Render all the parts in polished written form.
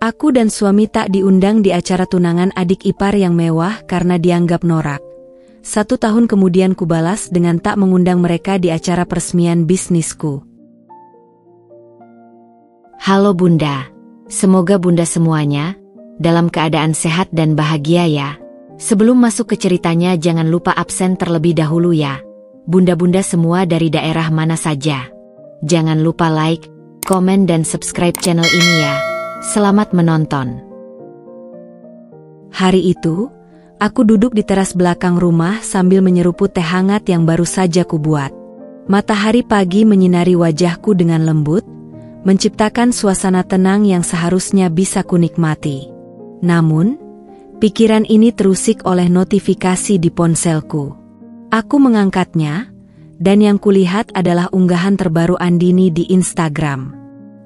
Aku dan suami tak diundang di acara tunangan adik ipar yang mewah karena dianggap norak. 1 tahun kemudian kubalas dengan tak mengundang mereka di acara peresmian bisnisku. Halo Bunda, semoga Bunda semuanya dalam keadaan sehat dan bahagia ya. Sebelum masuk ke ceritanya jangan lupa absen terlebih dahulu ya. Bunda-bunda semua dari daerah mana saja. Jangan lupa like, komen dan subscribe channel ini ya. Selamat menonton. Hari itu, aku duduk di teras belakang rumah sambil menyeruput teh hangat yang baru saja kubuat. Matahari pagi menyinari wajahku dengan lembut, menciptakan suasana tenang yang seharusnya bisa kunikmati. Namun, pikiran ini terusik oleh notifikasi di ponselku. Aku mengangkatnya, dan yang kulihat adalah unggahan terbaru Andini di Instagram.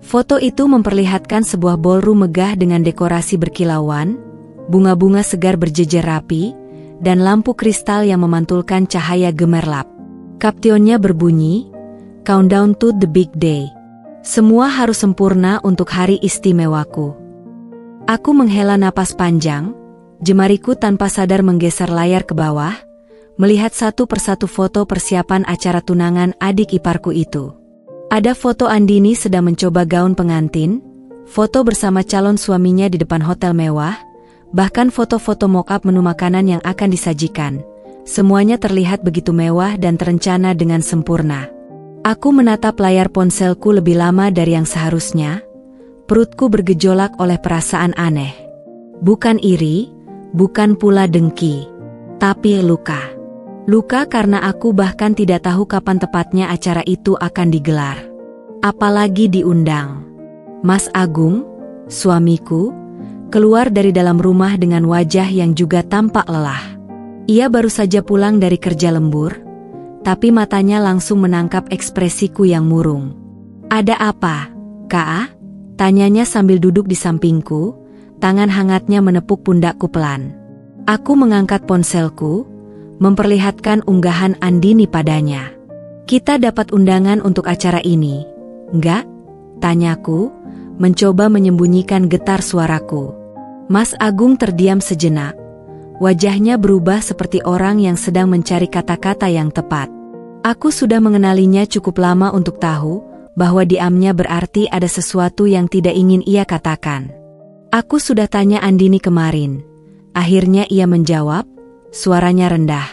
Foto itu memperlihatkan sebuah ballroom megah dengan dekorasi berkilauan, bunga-bunga segar berjejer rapi, dan lampu kristal yang memantulkan cahaya gemerlap. Kaptionnya berbunyi, "Countdown to the big day." Semua harus sempurna untuk hari istimewaku. Aku menghela napas panjang, jemariku tanpa sadar menggeser layar ke bawah, melihat satu persatu foto persiapan acara tunangan adik iparku itu. Ada foto Andini sedang mencoba gaun pengantin, foto bersama calon suaminya di depan hotel mewah, bahkan foto-foto mock-up menu makanan yang akan disajikan. Semuanya terlihat begitu mewah dan terencana dengan sempurna. Aku menatap layar ponselku lebih lama dari yang seharusnya. Perutku bergejolak oleh perasaan aneh. Bukan iri, bukan pula dengki, tapi luka. Luka karena aku bahkan tidak tahu kapan tepatnya acara itu akan digelar. Apalagi diundang. Mas Agung, suamiku, keluar dari dalam rumah dengan wajah yang juga tampak lelah. Ia baru saja pulang dari kerja lembur, tapi matanya langsung menangkap ekspresiku yang murung. "Ada apa, Kak?" tanyanya sambil duduk di sampingku, tangan hangatnya menepuk pundakku pelan. Aku mengangkat ponselku, memperlihatkan unggahan Andini padanya. "Kita dapat undangan untuk acara ini, enggak?" tanyaku, mencoba menyembunyikan getar suaraku. Mas Agung terdiam sejenak. Wajahnya berubah seperti orang yang sedang mencari kata-kata yang tepat. Aku sudah mengenalinya cukup lama untuk tahu bahwa diamnya berarti ada sesuatu yang tidak ingin ia katakan. Aku sudah tanya Andini kemarin. Akhirnya ia menjawab, suaranya rendah.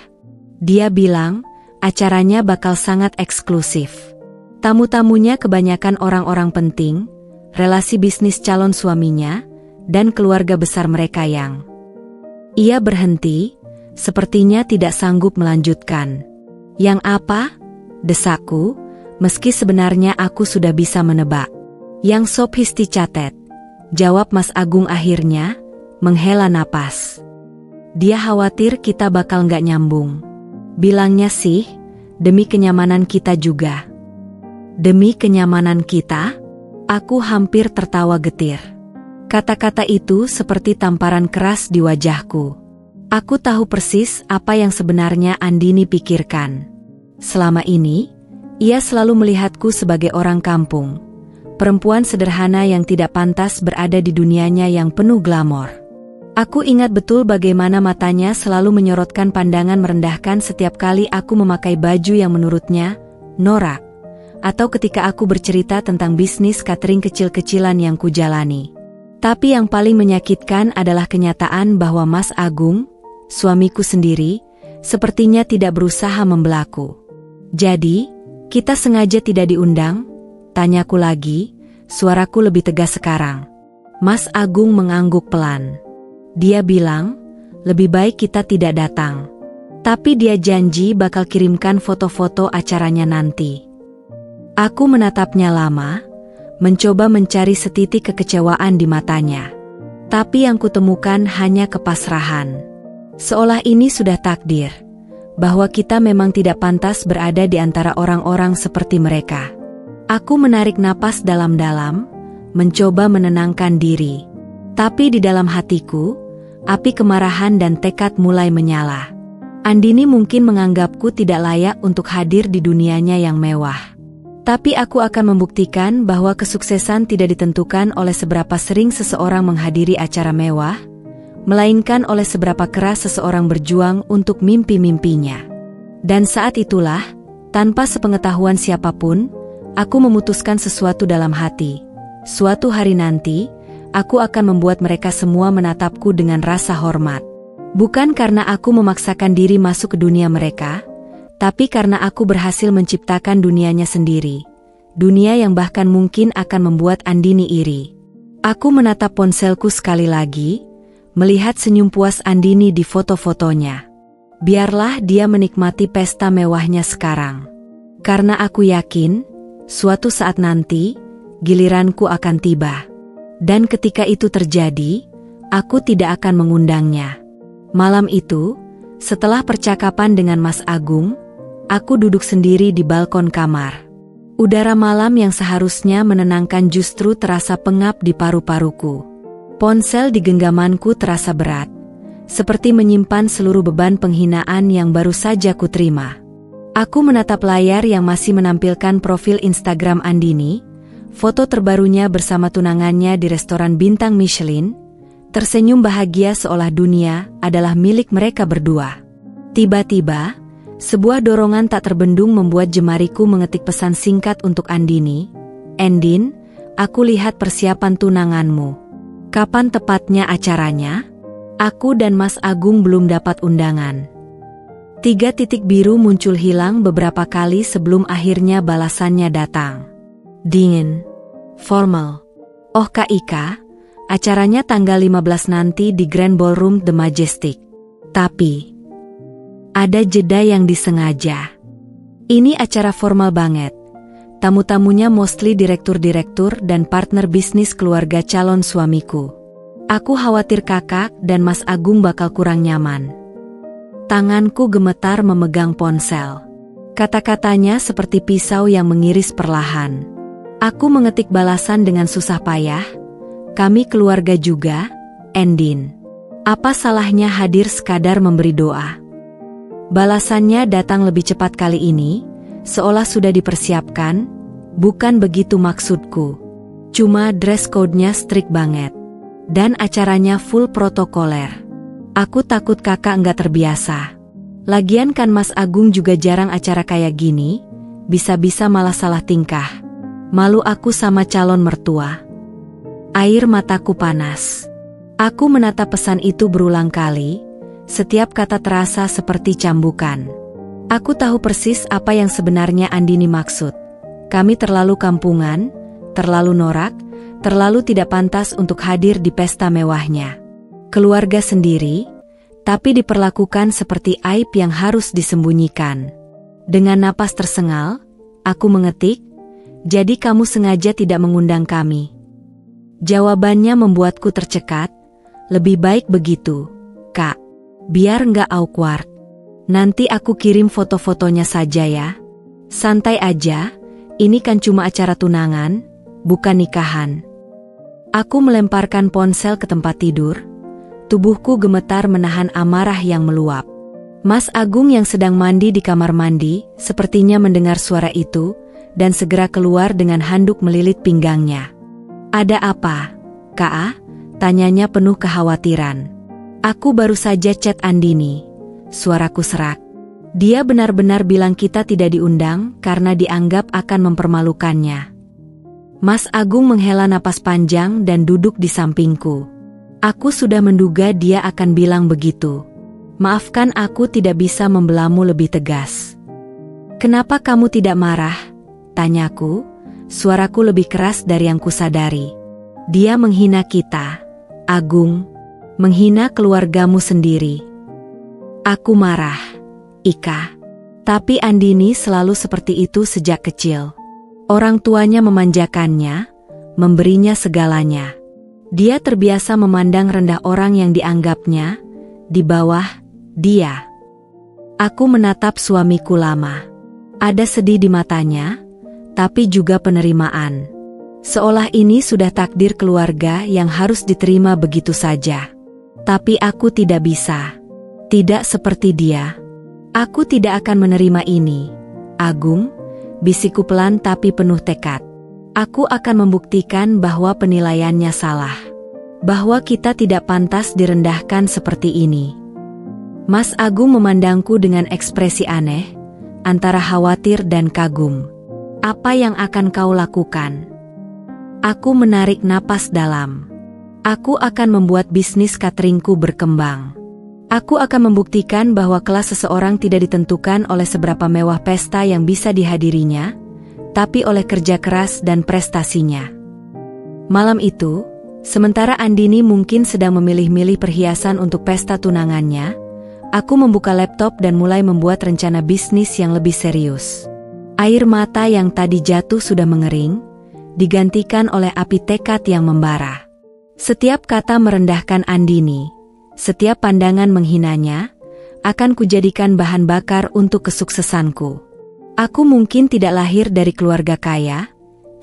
Dia bilang, acaranya bakal sangat eksklusif. Tamu-tamunya kebanyakan orang-orang penting, relasi bisnis calon suaminya, dan keluarga besar mereka yang... Ia berhenti, sepertinya tidak sanggup melanjutkan. "Yang apa?" desakku, meski sebenarnya aku sudah bisa menebak. "Yang sop histi catet," jawab Mas Agung akhirnya, menghela napas. Dia khawatir kita bakal nggak nyambung. Bilangnya sih, demi kenyamanan kita juga. Demi kenyamanan kita? Aku hampir tertawa getir. Kata-kata itu seperti tamparan keras di wajahku. Aku tahu persis apa yang sebenarnya Andini pikirkan. Selama ini, ia selalu melihatku sebagai orang kampung. Perempuan sederhana yang tidak pantas berada di dunianya yang penuh glamor. Aku ingat betul bagaimana matanya selalu menyorotkan pandangan merendahkan setiap kali aku memakai baju yang menurutnya norak, atau ketika aku bercerita tentang bisnis catering kecil-kecilan yang kujalani. Tapi yang paling menyakitkan adalah kenyataan bahwa Mas Agung, suamiku sendiri, sepertinya tidak berusaha membelaku. "Jadi, kita sengaja tidak diundang?" tanyaku lagi, suaraku lebih tegas sekarang. Mas Agung mengangguk pelan. Dia bilang, lebih baik kita tidak datang. Tapi dia janji bakal kirimkan foto-foto acaranya nanti. Aku menatapnya lama, mencoba mencari setitik kekecewaan di matanya. Tapi yang kutemukan hanya kepasrahan. Seolah ini sudah takdir, bahwa kita memang tidak pantas berada di antara orang-orang seperti mereka. Aku menarik napas dalam-dalam, mencoba menenangkan diri. Tapi di dalam hatiku, api kemarahan dan tekad mulai menyala. Andini mungkin menganggapku tidak layak untuk hadir di dunianya yang mewah. Tapi aku akan membuktikan bahwa kesuksesan tidak ditentukan oleh seberapa sering seseorang menghadiri acara mewah, melainkan oleh seberapa keras seseorang berjuang untuk mimpi-mimpinya. Dan saat itulah, tanpa sepengetahuan siapapun, aku memutuskan sesuatu dalam hati. Suatu hari nanti, aku akan membuat mereka semua menatapku dengan rasa hormat. Bukan karena aku memaksakan diri masuk ke dunia mereka, tapi karena aku berhasil menciptakan dunianya sendiri. Dunia yang bahkan mungkin akan membuat Andini iri. Aku menatap ponselku sekali lagi, melihat senyum puas Andini di foto-fotonya. Biarlah dia menikmati pesta mewahnya sekarang. Karena aku yakin, suatu saat nanti, giliranku akan tiba. Dan ketika itu terjadi, aku tidak akan mengundangnya. Malam itu, setelah percakapan dengan Mas Agung, aku duduk sendiri di balkon kamar. Udara malam yang seharusnya menenangkan justru terasa pengap di paru-paruku. Ponsel di genggamanku terasa berat, seperti menyimpan seluruh beban penghinaan yang baru saja kuterima. Aku menatap layar yang masih menampilkan profil Instagram Andini, foto terbarunya bersama tunangannya di restoran bintang Michelin, tersenyum bahagia seolah dunia adalah milik mereka berdua. Tiba-tiba, sebuah dorongan tak terbendung membuat jemariku mengetik pesan singkat untuk Andini. "Endin, aku lihat persiapan tunanganmu. Kapan tepatnya acaranya? Aku dan Mas Agung belum dapat undangan." 3 titik biru muncul hilang beberapa kali sebelum akhirnya balasannya datang. Dingin. Formal. "Oh Kak Ika, acaranya tanggal 15 nanti di Grand Ballroom The Majestic. Tapi ada jeda yang disengaja. Ini acara formal banget. Tamu-tamunya mostly direktur-direktur dan partner bisnis keluarga calon suamiku. Aku khawatir kakak dan Mas Agung bakal kurang nyaman." Tanganku gemetar memegang ponsel. Kata-katanya seperti pisau yang mengiris perlahan. Aku mengetik balasan dengan susah payah. "Kami keluarga juga, Endin. Apa salahnya hadir sekadar memberi doa?" Balasannya datang lebih cepat kali ini, seolah sudah dipersiapkan. "Bukan begitu maksudku. Cuma dress code-nya strict banget. Dan acaranya full protokoler. Aku takut kakak nggak terbiasa. Lagian kan Mas Agung juga jarang acara kayak gini, bisa-bisa malah salah tingkah. Malu aku sama calon mertua." Air mataku panas. Aku menatap pesan itu berulang kali, setiap kata terasa seperti cambukan. Aku tahu persis apa yang sebenarnya Andini maksud. Kami terlalu kampungan, terlalu norak, terlalu tidak pantas untuk hadir di pesta mewahnya. Keluarga sendiri, tapi diperlakukan seperti aib yang harus disembunyikan. Dengan napas tersengal, aku mengetik, "Jadi kamu sengaja tidak mengundang kami?" Jawabannya membuatku tercekat. "Lebih baik begitu, Kak. Biar nggak awkward. Nanti aku kirim foto-fotonya saja ya. Santai aja, ini kan cuma acara tunangan, bukan nikahan." Aku melemparkan ponsel ke tempat tidur. Tubuhku gemetar menahan amarah yang meluap. Mas Agung yang sedang mandi di kamar mandi, sepertinya mendengar suara itu, dan segera keluar dengan handuk melilit pinggangnya. "Ada apa, Kak?" tanyanya penuh kekhawatiran. "Aku baru saja chat Andini." Suaraku serak. "Dia benar-benar bilang kita tidak diundang karena dianggap akan mempermalukannya." Mas Agung menghela napas panjang dan duduk di sampingku. Aku sudah menduga dia akan bilang begitu. "Maafkan aku tidak bisa membelamu lebih tegas." "Kenapa kamu tidak marah?" tanyaku, suaraku lebih keras dari yang kusadari. "Dia menghina kita, Agung. Menghina keluargamu sendiri." Aku marah. "Ika. Tapi Andini selalu seperti itu sejak kecil. Orang tuanya memanjakannya, memberinya segalanya. Dia terbiasa memandang rendah orang yang dianggapnya di bawah dia." Aku menatap suamiku lama. Ada sedih di matanya, tapi juga penerimaan. Seolah ini sudah takdir keluarga yang harus diterima begitu saja. Tapi aku tidak bisa. Tidak seperti dia. "Aku tidak akan menerima ini, Agung. bisikku pelan tapi penuh tekad. Aku akan membuktikan bahwa penilaiannya salah. Bahwa kita tidak pantas direndahkan seperti ini. Mas Agung memandangku dengan ekspresi aneh, antara khawatir dan kagum. Apa yang akan kau lakukan? Aku menarik napas dalam. Aku akan membuat bisnis cateringku berkembang. Aku akan membuktikan bahwa kelas seseorang tidak ditentukan oleh seberapa mewah pesta yang bisa dihadirinya, tapi oleh kerja keras dan prestasinya. Malam itu, sementara Andini mungkin sedang memilih-milih perhiasan untuk pesta tunangannya, aku membuka laptop dan mulai membuat rencana bisnis yang lebih serius. Air mata yang tadi jatuh sudah mengering, digantikan oleh api tekad yang membara. Setiap kata merendahkan Andini, setiap pandangan menghinanya, akan kujadikan bahan bakar untuk kesuksesanku. Aku mungkin tidak lahir dari keluarga kaya,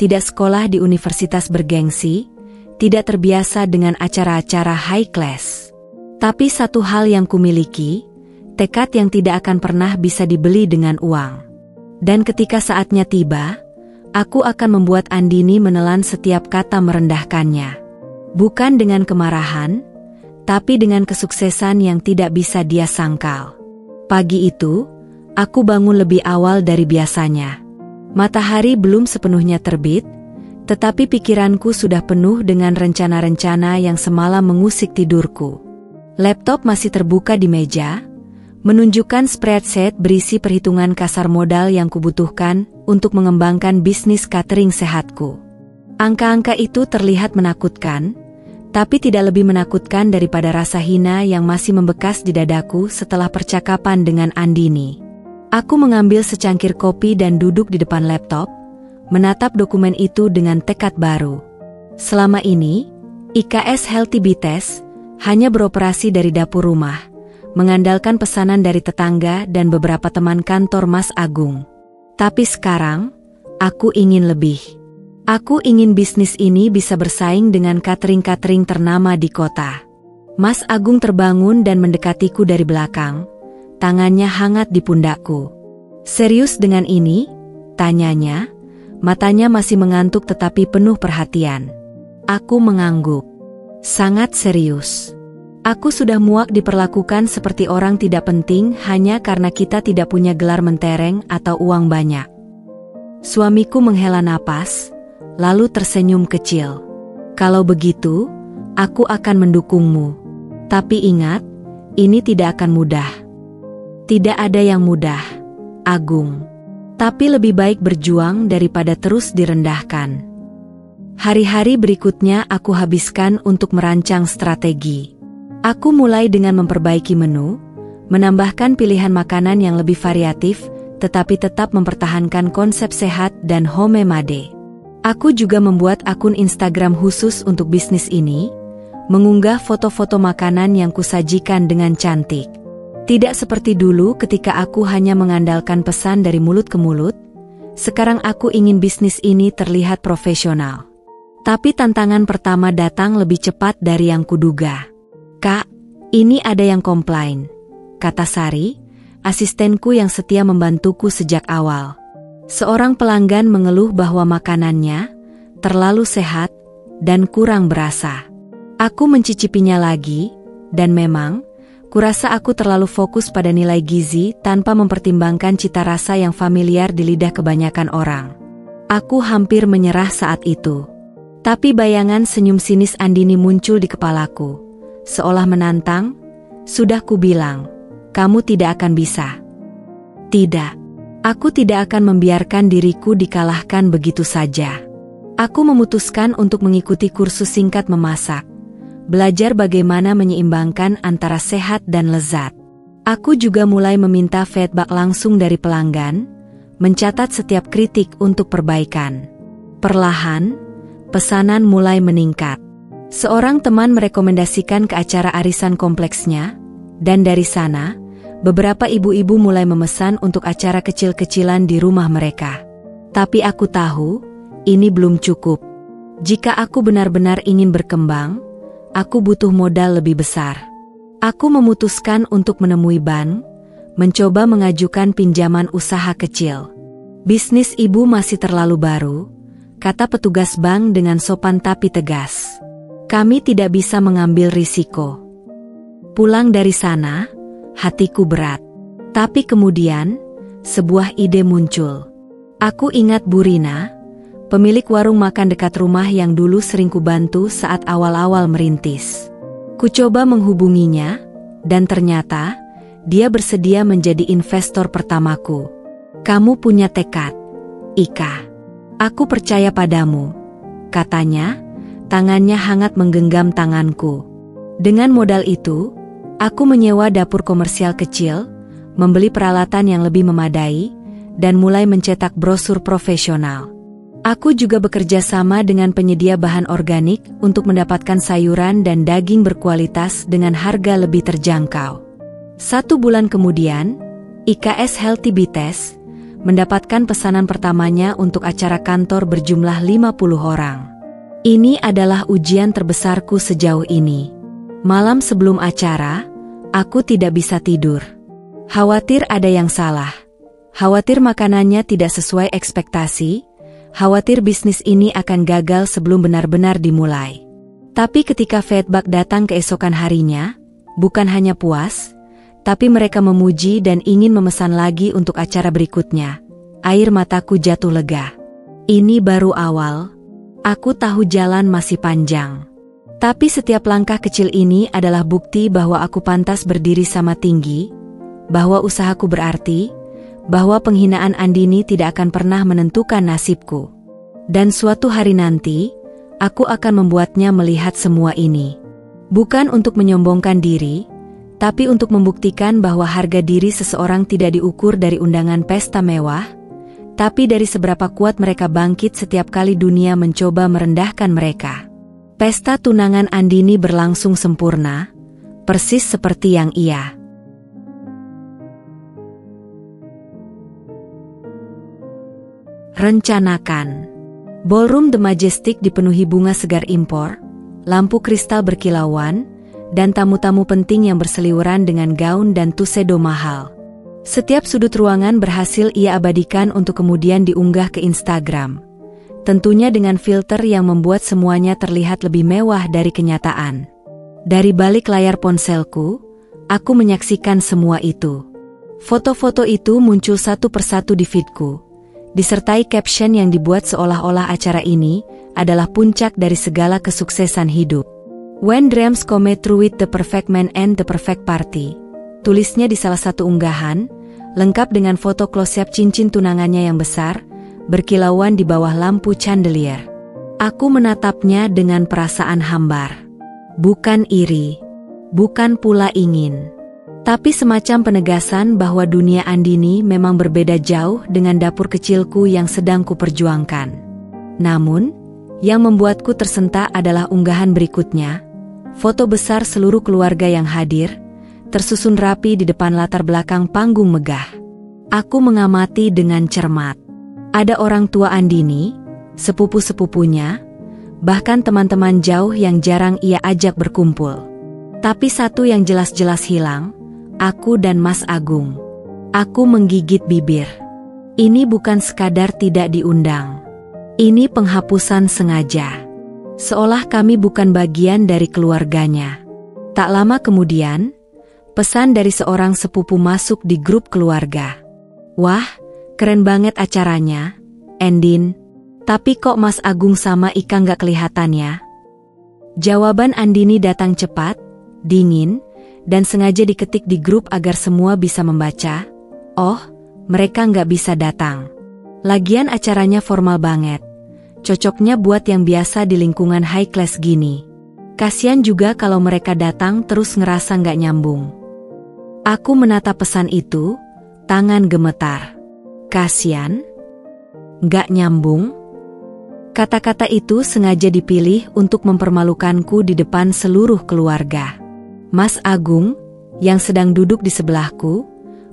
tidak sekolah di universitas bergengsi, tidak terbiasa dengan acara-acara high class. Tapi satu hal yang kumiliki, tekad yang tidak akan pernah bisa dibeli dengan uang. Dan ketika saatnya tiba, aku akan membuat Andini menelan setiap kata merendahkannya. Bukan dengan kemarahan, tapi dengan kesuksesan yang tidak bisa dia sangkal. Pagi itu, aku bangun lebih awal dari biasanya. Matahari belum sepenuhnya terbit, tetapi pikiranku sudah penuh dengan rencana-rencana yang semalam mengusik tidurku. Laptop masih terbuka di meja, menunjukkan spreadsheet berisi perhitungan kasar modal yang kubutuhkan untuk mengembangkan bisnis catering sehatku. Angka-angka itu terlihat menakutkan, tapi tidak lebih menakutkan daripada rasa hina yang masih membekas di dadaku setelah percakapan dengan Andini. Aku mengambil secangkir kopi dan duduk di depan laptop, menatap dokumen itu dengan tekad baru. Selama ini, IKS Healthy Bites hanya beroperasi dari dapur rumah, mengandalkan pesanan dari tetangga dan beberapa teman kantor Mas Agung. Tapi sekarang, aku ingin lebih. Aku ingin bisnis ini bisa bersaing dengan catering-catering ternama di kota. Mas Agung terbangun dan mendekatiku dari belakang, tangannya hangat di pundakku. Serius dengan ini? Tanyanya, matanya masih mengantuk tetapi penuh perhatian. Aku mengangguk. Sangat serius. Aku sudah muak diperlakukan seperti orang tidak penting hanya karena kita tidak punya gelar mentereng atau uang banyak. Suamiku menghela napas, lalu tersenyum kecil. Kalau begitu, aku akan mendukungmu. Tapi ingat, ini tidak akan mudah. Tidak ada yang mudah, Agung. Tapi lebih baik berjuang daripada terus direndahkan. Hari-hari berikutnya aku habiskan untuk merancang strategi. Aku mulai dengan memperbaiki menu, menambahkan pilihan makanan yang lebih variatif, tetapi tetap mempertahankan konsep sehat dan homemade. Aku juga membuat akun Instagram khusus untuk bisnis ini, mengunggah foto-foto makanan yang kusajikan dengan cantik. Tidak seperti dulu ketika aku hanya mengandalkan pesan dari mulut ke mulut, sekarang aku ingin bisnis ini terlihat profesional. Tapi tantangan pertama datang lebih cepat dari yang kuduga. Kak, ini ada yang komplain, kata Sari, asistenku yang setia membantuku sejak awal. Seorang pelanggan mengeluh bahwa makanannya terlalu sehat dan kurang berasa. Aku mencicipinya lagi, dan memang, kurasa aku terlalu fokus pada nilai gizi tanpa mempertimbangkan cita rasa yang familiar di lidah kebanyakan orang. Aku hampir menyerah saat itu. Tapi bayangan senyum sinis Andini muncul di kepalaku. Seolah menantang, sudah kubilang, kamu tidak akan bisa. Tidak, aku tidak akan membiarkan diriku dikalahkan begitu saja. Aku memutuskan untuk mengikuti kursus singkat memasak. Belajar bagaimana menyeimbangkan antara sehat dan lezat. Aku juga mulai meminta feedback langsung dari pelanggan, mencatat setiap kritik untuk perbaikan. Perlahan, pesanan mulai meningkat. Seorang teman merekomendasikan ke acara arisan kompleksnya, dan dari sana, beberapa ibu-ibu mulai memesan untuk acara kecil-kecilan di rumah mereka. Tapi aku tahu, ini belum cukup. Jika aku benar-benar ingin berkembang, aku butuh modal lebih besar. Aku memutuskan untuk menemui bank, mencoba mengajukan pinjaman usaha kecil. Bisnis ibu masih terlalu baru, kata petugas bank dengan sopan tapi tegas. Kami tidak bisa mengambil risiko. Pulang dari sana, hatiku berat. Tapi kemudian, sebuah ide muncul. Aku ingat Bu Rina, pemilik warung makan dekat rumah yang dulu sering kubantu saat awal-awal merintis. Ku coba menghubunginya, dan ternyata, dia bersedia menjadi investor pertamaku. Kamu punya tekad, Ika. Aku percaya padamu, katanya, tangannya hangat menggenggam tanganku. Dengan modal itu, aku menyewa dapur komersial kecil, membeli peralatan yang lebih memadai, dan mulai mencetak brosur profesional. Aku juga bekerja sama dengan penyedia bahan organik untuk mendapatkan sayuran dan daging berkualitas dengan harga lebih terjangkau. 1 bulan kemudian, IKS Healthy Bites mendapatkan pesanan pertamanya untuk acara kantor berjumlah 50 orang. Ini adalah ujian terbesarku sejauh ini. Malam sebelum acara, aku tidak bisa tidur. Khawatir ada yang salah. Khawatir makanannya tidak sesuai ekspektasi. Khawatir bisnis ini akan gagal sebelum benar-benar dimulai. Tapi ketika feedback datang keesokan harinya, bukan hanya puas, tapi mereka memuji dan ingin memesan lagi untuk acara berikutnya. Air mataku jatuh lega. Ini baru awal. Aku tahu jalan masih panjang. Tapi setiap langkah kecil ini adalah bukti bahwa aku pantas berdiri sama tinggi, bahwa usahaku berarti, bahwa penghinaan Andini tidak akan pernah menentukan nasibku. Dan suatu hari nanti, aku akan membuatnya melihat semua ini. Bukan untuk menyombongkan diri, tapi untuk membuktikan bahwa harga diri seseorang tidak diukur dari undangan pesta mewah, tapi dari seberapa kuat mereka bangkit setiap kali dunia mencoba merendahkan mereka. Pesta tunangan Andini berlangsung sempurna, persis seperti yang ia rencanakan. Ballroom The Majestic dipenuhi bunga segar impor, lampu kristal berkilauan, dan tamu-tamu penting yang berseliweran dengan gaun dan tuxedo mahal. Setiap sudut ruangan berhasil ia abadikan untuk kemudian diunggah ke Instagram. Tentunya dengan filter yang membuat semuanya terlihat lebih mewah dari kenyataan. Dari balik layar ponselku, aku menyaksikan semua itu. Foto-foto itu muncul satu persatu di feedku, disertai caption yang dibuat seolah-olah acara ini adalah puncak dari segala kesuksesan hidup. When dreams come true with the perfect man and the perfect party. Tulisnya di salah satu unggahan, lengkap dengan foto close-up cincin tunangannya yang besar, berkilauan di bawah lampu chandelier. Aku menatapnya dengan perasaan hambar. Bukan iri, bukan pula ingin, tapi semacam penegasan bahwa dunia Andini memang berbeda jauh dengan dapur kecilku yang sedang kuperjuangkan. Namun, yang membuatku tersentak adalah unggahan berikutnya, foto besar seluruh keluarga yang hadir, tersusun rapi di depan latar belakang panggung megah. Aku mengamati dengan cermat. Ada orang tua Andini, sepupu-sepupunya, bahkan teman-teman jauh yang jarang ia ajak berkumpul. Tapi satu yang jelas-jelas hilang, aku dan Mas Agung. Aku menggigit bibir. Ini bukan sekadar tidak diundang. Ini penghapusan sengaja. Seolah kami bukan bagian dari keluarganya. Tak lama kemudian, pesan dari seorang sepupu masuk di grup keluarga. Wah, keren banget acaranya, Andin. Tapi kok Mas Agung sama Ika nggak kelihatan ya? Jawaban Andini datang cepat, dingin, dan sengaja diketik di grup agar semua bisa membaca. Oh, mereka nggak bisa datang. Lagian acaranya formal banget. Cocoknya buat yang biasa di lingkungan high class gini. Kasian juga kalau mereka datang terus ngerasa nggak nyambung. Aku menatap pesan itu, tangan gemetar. Kasian? Nggak nyambung? Kata-kata itu sengaja dipilih untuk mempermalukanku di depan seluruh keluarga. Mas Agung, yang sedang duduk di sebelahku,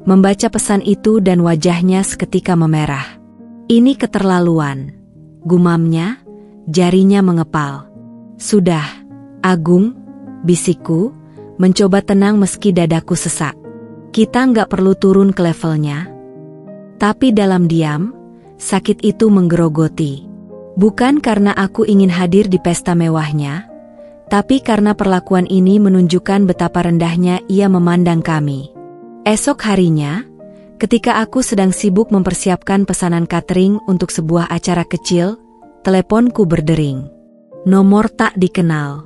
membaca pesan itu dan wajahnya seketika memerah. Ini keterlaluan, gumamnya, jarinya mengepal. Sudah, Agung, bisikku, mencoba tenang meski dadaku sesak. Kita nggak perlu turun ke levelnya. Tapi dalam diam, Sakit itu menggerogoti. Bukan karena aku ingin hadir di pesta mewahnya, tapi karena perlakuan ini menunjukkan betapa rendahnya ia memandang kami. Esok harinya, ketika aku sedang sibuk mempersiapkan pesanan catering untuk sebuah acara kecil, teleponku berdering. Nomor tak dikenal.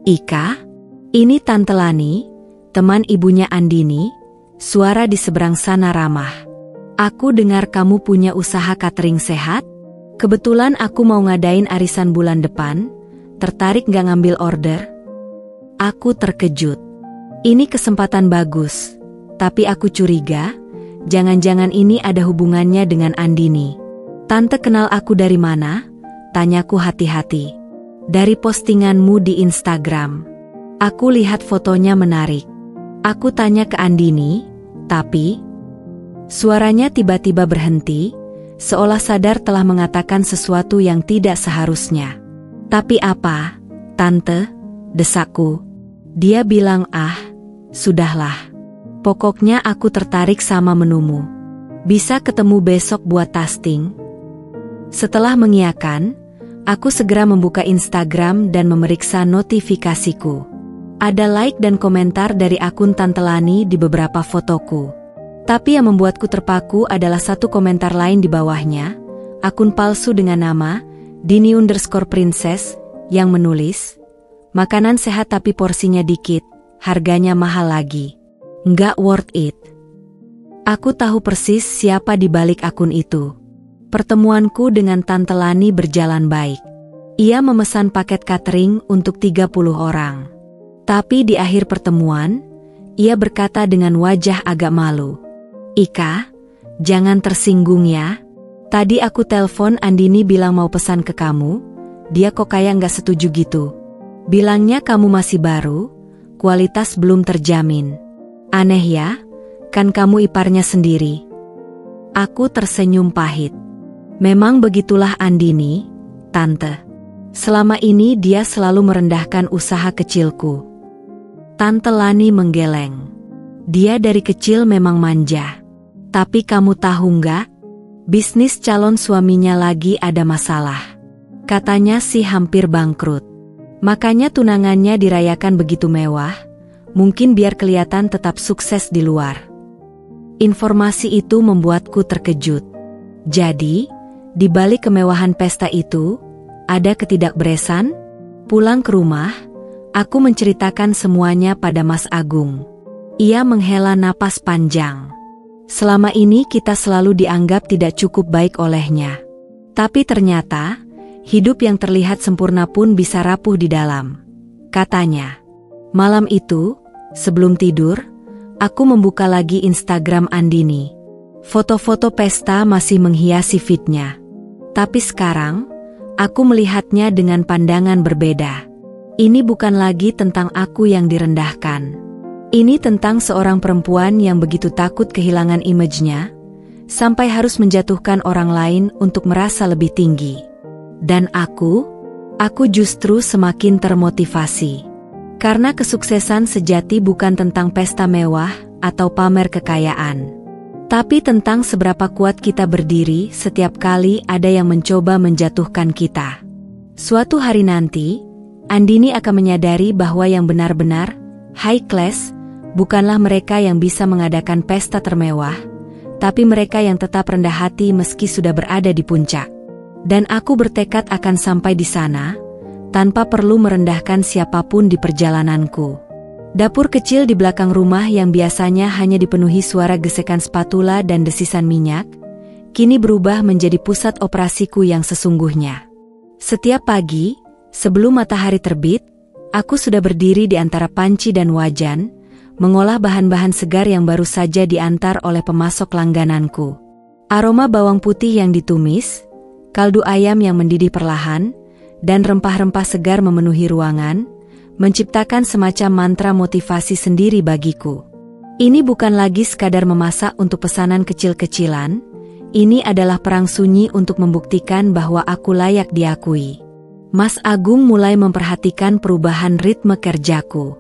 "Ika, ini Tante Lani, teman ibunya Andini." Suara di seberang sana ramah. "Aku dengar kamu punya usaha catering sehat? Kebetulan aku mau ngadain arisan bulan depan, tertarik gak ngambil order?" Aku terkejut. Ini kesempatan bagus, tapi aku curiga, jangan-jangan ini ada hubungannya dengan Andini. "Tante kenal aku dari mana?" tanyaku hati-hati. "Dari postinganmu di Instagram. Aku lihat fotonya menarik." Aku tanya ke Andini, tapi suaranya tiba-tiba berhenti, seolah sadar telah mengatakan sesuatu yang tidak seharusnya. "Tapi apa, Tante?" desakku. Dia bilang, "Sudahlah. Pokoknya aku tertarik sama menumu. Bisa ketemu besok buat tasting?" Setelah mengiyakan, aku segera membuka Instagram dan memeriksa notifikasiku. Ada like dan komentar dari akun Tante Lani di beberapa fotoku. Tapi yang membuatku terpaku adalah satu komentar lain di bawahnya, akun palsu dengan nama Dini_Princess yang menulis, "Makanan sehat tapi porsinya dikit, harganya mahal lagi. Nggak worth it." Aku tahu persis siapa di balik akun itu. Pertemuanku dengan Tante Lani berjalan baik. Ia memesan paket catering untuk 30 orang. Tapi di akhir pertemuan, ia berkata dengan wajah agak malu, "Ika, jangan tersinggung ya. Tadi aku telepon Andini bilang mau pesan ke kamu, dia kok kayak nggak setuju gitu. Bilangnya kamu masih baru, kualitas belum terjamin. Aneh ya, kan kamu iparnya sendiri." Aku tersenyum pahit. Memang begitulah Andini, Tante. Selama ini dia selalu merendahkan usaha kecilku. Tante Lani menggeleng. Dia dari kecil memang manja. Tapi kamu tahu nggak? Bisnis calon suaminya lagi ada masalah. Katanya sih hampir bangkrut. Makanya tunangannya dirayakan begitu mewah, mungkin biar kelihatan tetap sukses di luar. Informasi itu membuatku terkejut. Jadi, di balik kemewahan pesta itu, ada ketidakberesan? Pulang ke rumah, aku menceritakan semuanya pada Mas Agung. Ia menghela napas panjang. Selama ini kita selalu dianggap tidak cukup baik olehnya. Tapi ternyata, hidup yang terlihat sempurna pun bisa rapuh di dalam. Katanya. Malam itu, sebelum tidur, aku membuka lagi Instagram Andini. Foto-foto pesta masih menghiasi feed-nya. Tapi sekarang, aku melihatnya dengan pandangan berbeda. Ini bukan lagi tentang aku yang direndahkan. Ini tentang seorang perempuan yang begitu takut kehilangan image-nya, sampai harus menjatuhkan orang lain untuk merasa lebih tinggi. Dan aku justru semakin termotivasi. Karena kesuksesan sejati bukan tentang pesta mewah atau pamer kekayaan. Tapi tentang seberapa kuat kita berdiri setiap kali ada yang mencoba menjatuhkan kita. Suatu hari nanti, Andini akan menyadari bahwa yang benar-benar high class bukanlah mereka yang bisa mengadakan pesta termewah, tapi mereka yang tetap rendah hati meski sudah berada di puncak. Dan aku bertekad akan sampai di sana, tanpa perlu merendahkan siapapun di perjalananku. Dapur kecil di belakang rumah yang biasanya hanya dipenuhi suara gesekan spatula dan desisan minyak, kini berubah menjadi pusat operasiku yang sesungguhnya. Setiap pagi, sebelum matahari terbit, aku sudah berdiri di antara panci dan wajan, mengolah bahan-bahan segar yang baru saja diantar oleh pemasok langgananku. Aroma bawang putih yang ditumis, kaldu ayam yang mendidih perlahan, dan rempah-rempah segar memenuhi ruangan, menciptakan semacam mantra motivasi sendiri bagiku. Ini bukan lagi sekadar memasak untuk pesanan kecil-kecilan, ini adalah perang sunyi untuk membuktikan bahwa aku layak diakui. Mas Agung mulai memperhatikan perubahan ritme kerjaku.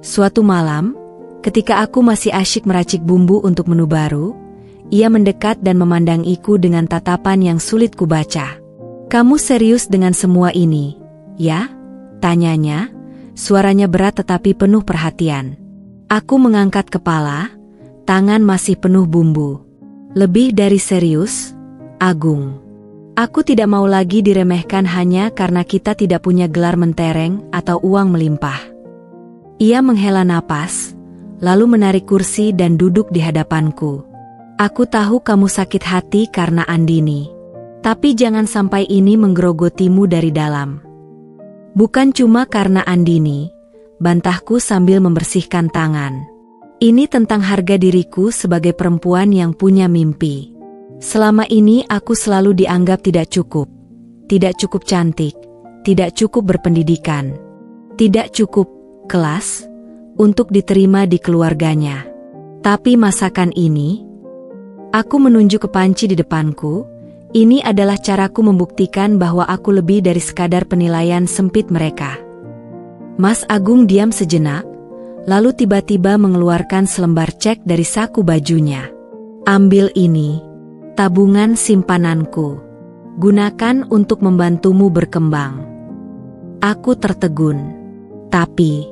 Suatu malam, ketika aku masih asyik meracik bumbu untuk menu baru, Ia mendekat dan memandangiku dengan tatapan yang sulit kubaca. "Kamu serius dengan semua ini, ya?" tanyanya, suaranya berat tetapi penuh perhatian. Aku mengangkat kepala, tangan masih penuh bumbu. "Lebih dari serius, Agung. Aku tidak mau lagi diremehkan hanya karena kita tidak punya gelar mentereng atau uang melimpah." Ia menghela napas, lalu menarik kursi dan duduk di hadapanku. "Aku tahu kamu sakit hati karena Andini. Tapi jangan sampai ini menggerogotimu dari dalam." "Bukan cuma karena Andini," bantahku sambil membersihkan tangan. "Ini tentang harga diriku sebagai perempuan yang punya mimpi. Selama ini aku selalu dianggap tidak cukup cantik, tidak cukup berpendidikan, tidak cukup kelas untuk diterima di keluarganya. Tapi masakan ini," aku menunjuk ke panci di depanku, "ini adalah caraku membuktikan bahwa aku lebih dari sekadar penilaian sempit mereka." Mas Agung diam sejenak, lalu tiba-tiba mengeluarkan selembar cek dari saku bajunya. "Ambil ini, tabungan simpananku. Gunakan untuk membantumu berkembang." Aku tertegun. "Tapi..."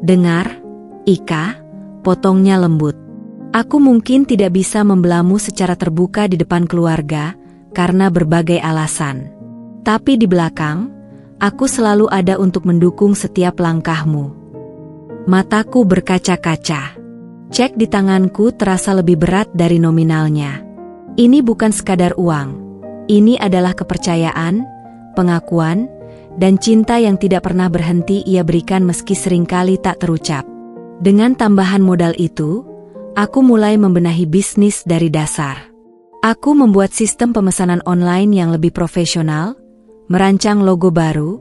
"Dengar, Ika," potongnya lembut. "Aku mungkin tidak bisa membelamu secara terbuka di depan keluarga karena berbagai alasan. Tapi di belakang, aku selalu ada untuk mendukung setiap langkahmu." Mataku berkaca-kaca. Cek di tanganku terasa lebih berat dari nominalnya. Ini bukan sekadar uang. Ini adalah kepercayaan, pengakuan, dan cinta yang tidak pernah berhenti ia berikan meski seringkali tak terucap. Dengan tambahan modal itu, aku mulai membenahi bisnis dari dasar. Aku membuat sistem pemesanan online yang lebih profesional, merancang logo baru,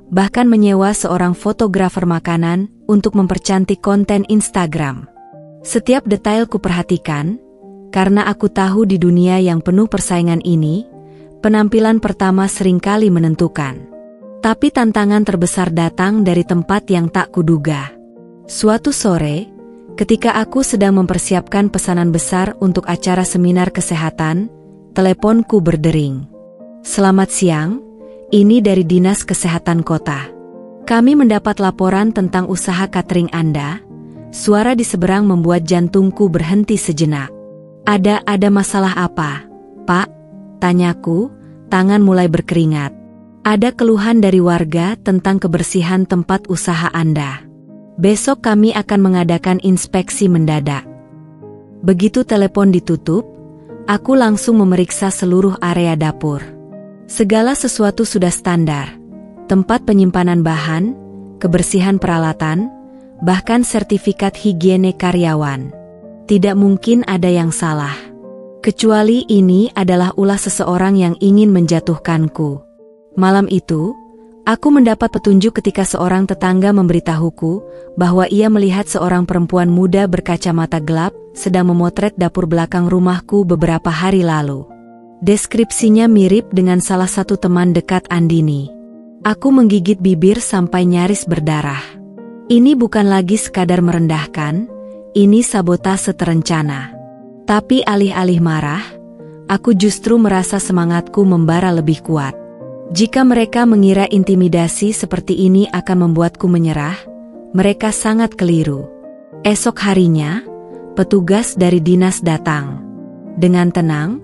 bahkan menyewa seorang fotografer makanan untuk mempercantik konten Instagram. Setiap detail kuperhatikan, karena aku tahu di dunia yang penuh persaingan ini, penampilan pertama seringkali menentukan. Tapi tantangan terbesar datang dari tempat yang tak kuduga. Suatu sore, ketika aku sedang mempersiapkan pesanan besar untuk acara seminar kesehatan, teleponku berdering. "Selamat siang, ini dari Dinas Kesehatan Kota. Kami mendapat laporan tentang usaha catering Anda." Suara di seberang membuat jantungku berhenti sejenak. Ada masalah apa, Pak?" tanyaku, tangan mulai berkeringat. "Ada keluhan dari warga tentang kebersihan tempat usaha Anda. Besok kami akan mengadakan inspeksi mendadak." Begitu telepon ditutup, aku langsung memeriksa seluruh area dapur. Segala sesuatu sudah standar. Tempat penyimpanan bahan, kebersihan peralatan, bahkan sertifikat higiene karyawan. Tidak mungkin ada yang salah. Kecuali ini adalah ulah seseorang yang ingin menjatuhkanku. Malam itu, aku mendapat petunjuk ketika seorang tetangga memberitahuku bahwa ia melihat seorang perempuan muda berkacamata gelap sedang memotret dapur belakang rumahku beberapa hari lalu. Deskripsinya mirip dengan salah satu teman dekat Andini. Aku menggigit bibir sampai nyaris berdarah. Ini bukan lagi sekadar merendahkan, ini sabotase terencana. Tapi alih-alih marah, aku justru merasa semangatku membara lebih kuat. Jika mereka mengira intimidasi seperti ini akan membuatku menyerah, mereka sangat keliru. Esok harinya, petugas dari dinas datang. Dengan tenang,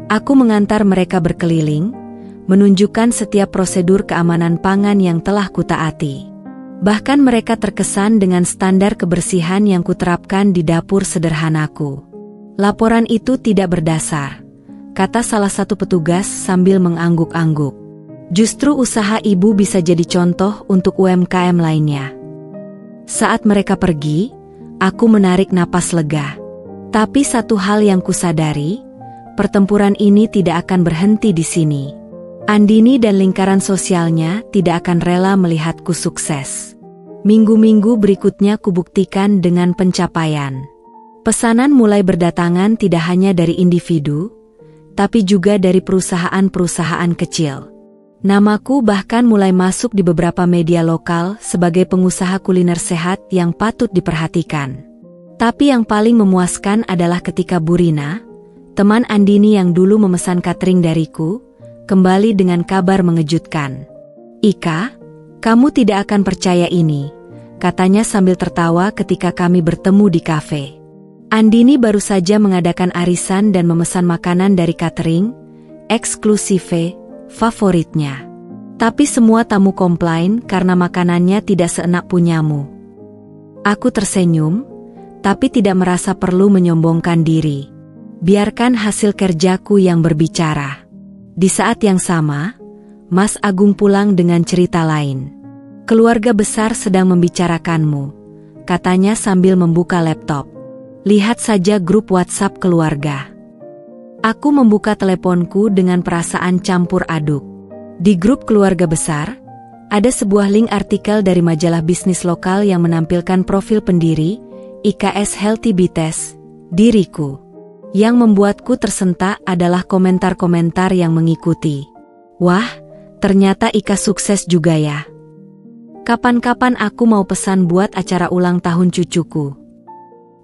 aku mengantar mereka berkeliling, menunjukkan setiap prosedur keamanan pangan yang telah kutaati. Bahkan mereka terkesan dengan standar kebersihan yang kuterapkan di dapur sederhanaku. "Laporan itu tidak berdasar," kata salah satu petugas sambil mengangguk-angguk. "Justru usaha ibu bisa jadi contoh untuk UMKM lainnya." Saat mereka pergi, aku menarik napas lega. Tapi satu hal yang kusadari, pertempuran ini tidak akan berhenti di sini. Andini dan lingkaran sosialnya tidak akan rela melihatku sukses. Minggu-minggu berikutnya kubuktikan dengan pencapaian. Pesanan mulai berdatangan tidak hanya dari individu, tapi juga dari perusahaan-perusahaan kecil. Namaku bahkan mulai masuk di beberapa media lokal sebagai pengusaha kuliner sehat yang patut diperhatikan. Tapi yang paling memuaskan adalah ketika Bu Rina, teman Andini yang dulu memesan catering dariku, kembali dengan kabar mengejutkan. "Ika, kamu tidak akan percaya ini," katanya sambil tertawa ketika kami bertemu di kafe. "Andini baru saja mengadakan arisan dan memesan makanan dari catering eksklusif favoritnya. Tapi semua tamu komplain karena makanannya tidak seenak punyamu." Aku tersenyum, tapi tidak merasa perlu menyombongkan diri. Biarkan hasil kerjaku yang berbicara. Di saat yang sama, Mas Agung pulang dengan cerita lain. "Keluarga besar sedang membicarakanmu," katanya sambil membuka laptop. "Lihat saja grup WhatsApp keluarga." Aku membuka teleponku dengan perasaan campur aduk. Di grup keluarga besar, ada sebuah link artikel dari majalah bisnis lokal yang menampilkan profil pendiri IKS Healthy Bites, diriku. Yang membuatku tersentak adalah komentar-komentar yang mengikuti. "Wah, ternyata Ika sukses juga ya. Kapan-kapan aku mau pesan buat acara ulang tahun cucuku."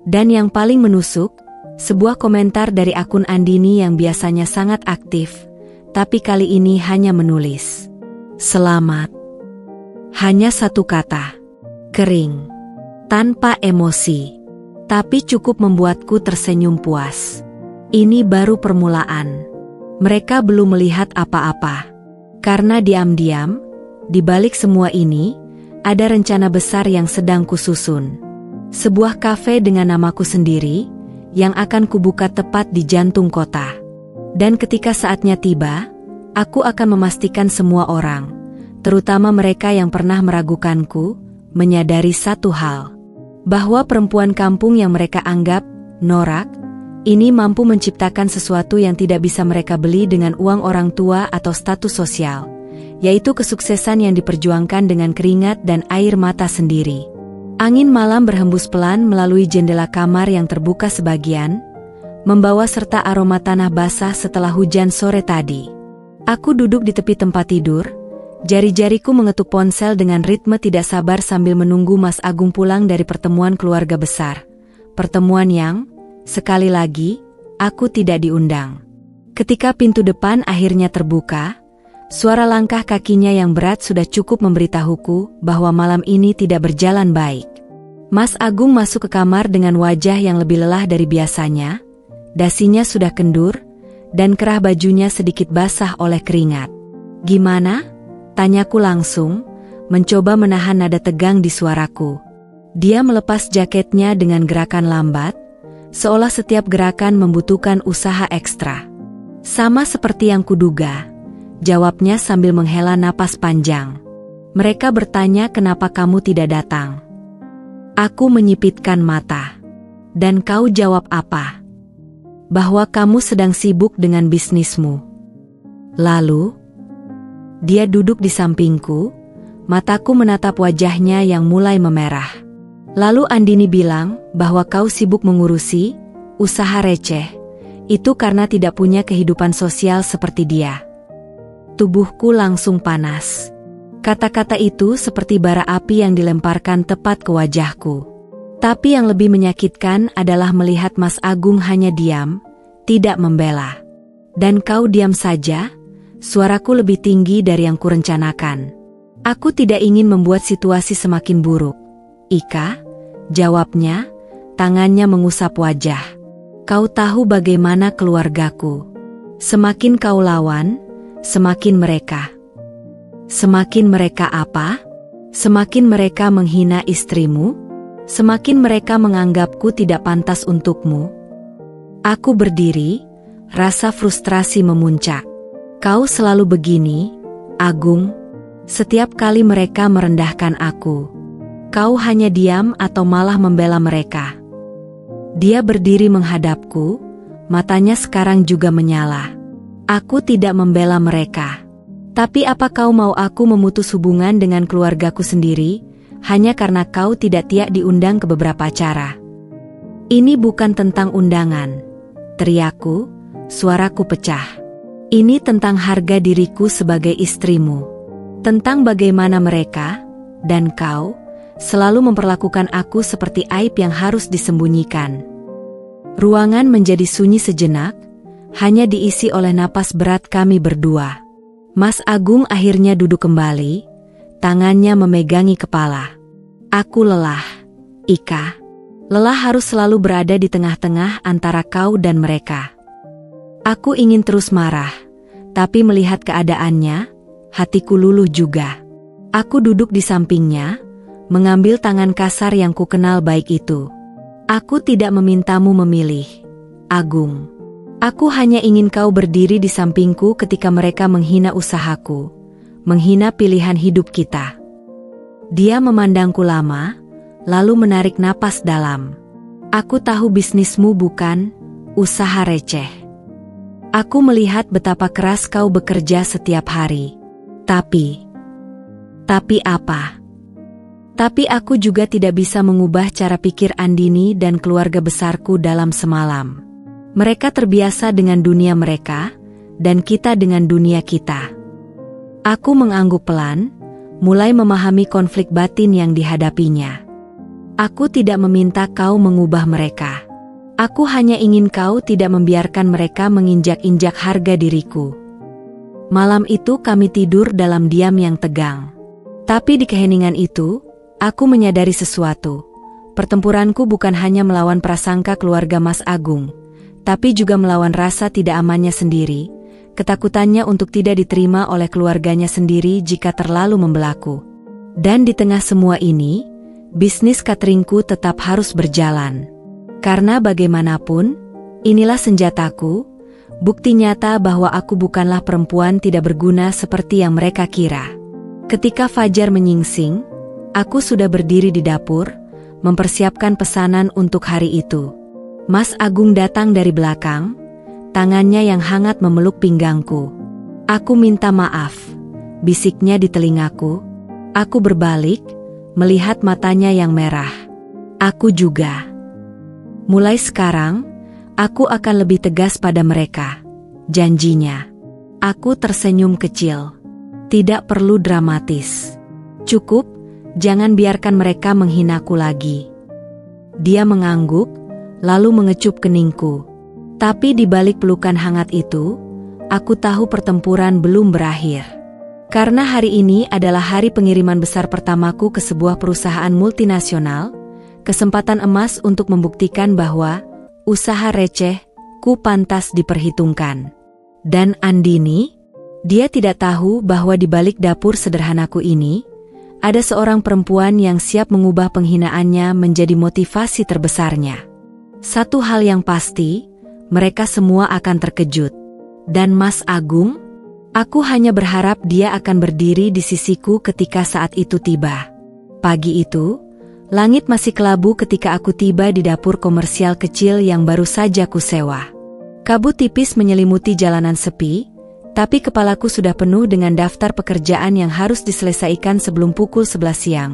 Dan yang paling menusuk, sebuah komentar dari akun Andini yang biasanya sangat aktif, tapi kali ini hanya menulis, "Selamat." Hanya satu kata, kering, tanpa emosi, tapi cukup membuatku tersenyum puas. Ini baru permulaan. Mereka belum melihat apa-apa. Karena diam-diam, di balik semua ini, ada rencana besar yang sedang kususun. Sebuah kafe dengan namaku sendiri, yang akan kubuka tepat di jantung kota. Dan ketika saatnya tiba, aku akan memastikan semua orang, terutama mereka yang pernah meragukanku, menyadari satu hal. Bahwa perempuan kampung yang mereka anggap norak, ini mampu menciptakan sesuatu yang tidak bisa mereka beli dengan uang orang tua atau status sosial, yaitu kesuksesan yang diperjuangkan dengan keringat dan air mata sendiri. Angin malam berhembus pelan melalui jendela kamar yang terbuka sebagian, membawa serta aroma tanah basah setelah hujan sore tadi. Aku duduk di tepi tempat tidur, jari-jariku mengetuk ponsel dengan ritme tidak sabar sambil menunggu Mas Agung pulang dari pertemuan keluarga besar. Pertemuan yang, sekali lagi, aku tidak diundang. Ketika pintu depan akhirnya terbuka, suara langkah kakinya yang berat sudah cukup memberitahuku bahwa malam ini tidak berjalan baik. Mas Agung masuk ke kamar dengan wajah yang lebih lelah dari biasanya, dasinya sudah kendur, dan kerah bajunya sedikit basah oleh keringat. "Gimana?" tanyaku langsung, mencoba menahan nada tegang di suaraku. Dia melepas jaketnya dengan gerakan lambat, seolah setiap gerakan membutuhkan usaha ekstra. "Sama seperti yang kuduga," jawabnya sambil menghela napas panjang. "Mereka bertanya kenapa kamu tidak datang." Aku menyipitkan mata. "Dan kau jawab apa?" "Bahwa kamu sedang sibuk dengan bisnismu." "Lalu?" Dia duduk di sampingku, mataku menatap wajahnya yang mulai memerah. "Lalu Andini bilang bahwa kau sibuk mengurusi usaha receh, itu karena tidak punya kehidupan sosial seperti dia." Tubuhku langsung panas. Kata-kata itu seperti bara api yang dilemparkan tepat ke wajahku. Tapi yang lebih menyakitkan adalah melihat Mas Agung hanya diam, tidak membela. "Dan kau diam saja?" Suaraku lebih tinggi dari yang kurencanakan. Aku tidak ingin membuat situasi semakin buruk. "Ika," jawabnya, tangannya mengusap wajah. "Kau tahu bagaimana keluargaku. Semakin kau lawan, semakin mereka." "Semakin mereka apa?" "Semakin mereka menghina istrimu, semakin mereka menganggapku tidak pantas untukmu." Aku berdiri, rasa frustrasi memuncak. "Kau selalu begini, Agung. Setiap kali mereka merendahkan aku, kau hanya diam atau malah membela mereka." Dia berdiri menghadapku, matanya sekarang juga menyala. "Aku tidak membela mereka. Tapi apa kau mau aku memutus hubungan dengan keluargaku sendiri, hanya karena kau tidak tiap diundang ke beberapa acara?" "Ini bukan tentang undangan," teriakku, suaraku pecah. "Ini tentang harga diriku sebagai istrimu. Tentang bagaimana mereka, dan kau, selalu memperlakukan aku seperti aib yang harus disembunyikan. Ruangan menjadi sunyi sejenak, hanya diisi oleh napas berat kami berdua. Mas Agung akhirnya duduk kembali, tangannya memegangi kepala. Aku lelah, Ika. Lelah harus selalu berada di tengah-tengah antara kau dan mereka. Aku ingin terus marah, tapi melihat keadaannya, hatiku luluh juga. Aku duduk di sampingnya, mengambil tangan kasar yang kukenal baik itu. Aku tidak memintamu memilih, Agung. Aku hanya ingin kau berdiri di sampingku ketika mereka menghina usahaku, menghina pilihan hidup kita. Dia memandangku lama, lalu menarik napas dalam. Aku tahu bisnismu bukan usaha receh. Aku melihat betapa keras kau bekerja setiap hari. Tapi apa? Tapi aku juga tidak bisa mengubah cara pikir Andini dan keluarga besarku dalam semalam. Mereka terbiasa dengan dunia mereka, dan kita dengan dunia kita. Aku mengangguk pelan, mulai memahami konflik batin yang dihadapinya. Aku tidak meminta kau mengubah mereka. Aku hanya ingin kau tidak membiarkan mereka menginjak-injak harga diriku. Malam itu kami tidur dalam diam yang tegang. Tapi di keheningan itu, aku menyadari sesuatu. Pertempuranku bukan hanya melawan prasangka keluarga Mas Agung, tapi juga melawan rasa tidak amannya sendiri, ketakutannya untuk tidak diterima oleh keluarganya sendiri jika terlalu membelaku. Dan di tengah semua ini, bisnis cateringku tetap harus berjalan. Karena bagaimanapun, inilah senjataku, bukti nyata bahwa aku bukanlah perempuan tidak berguna seperti yang mereka kira. Ketika fajar menyingsing, aku sudah berdiri di dapur, mempersiapkan pesanan untuk hari itu. Mas Agung datang dari belakang, tangannya yang hangat memeluk pinggangku. Aku minta maaf, bisiknya di telingaku. Aku berbalik, melihat matanya yang merah. Aku juga. Mulai sekarang, aku akan lebih tegas pada mereka, janjinya. Aku tersenyum kecil. Tidak perlu dramatis. Cukup, jangan biarkan mereka menghinaku lagi. Dia mengangguk, lalu mengecup keningku. Tapi di balik pelukan hangat itu, aku tahu pertempuran belum berakhir. Karena hari ini adalah hari pengiriman besar pertamaku ke sebuah perusahaan multinasional, kesempatan emas untuk membuktikan bahwa usaha receh ku pantas diperhitungkan. Dan Andini, dia tidak tahu bahwa di balik dapur sederhanaku ini, ada seorang perempuan yang siap mengubah penghinaannya menjadi motivasi terbesarnya. Satu hal yang pasti, mereka semua akan terkejut. Dan Mas Agung, aku hanya berharap dia akan berdiri di sisiku ketika saat itu tiba. Pagi itu, langit masih kelabu ketika aku tiba di dapur komersial kecil yang baru saja kusewa. Kabut tipis menyelimuti jalanan sepi, tapi kepalaku sudah penuh dengan daftar pekerjaan yang harus diselesaikan sebelum pukul 11 siang.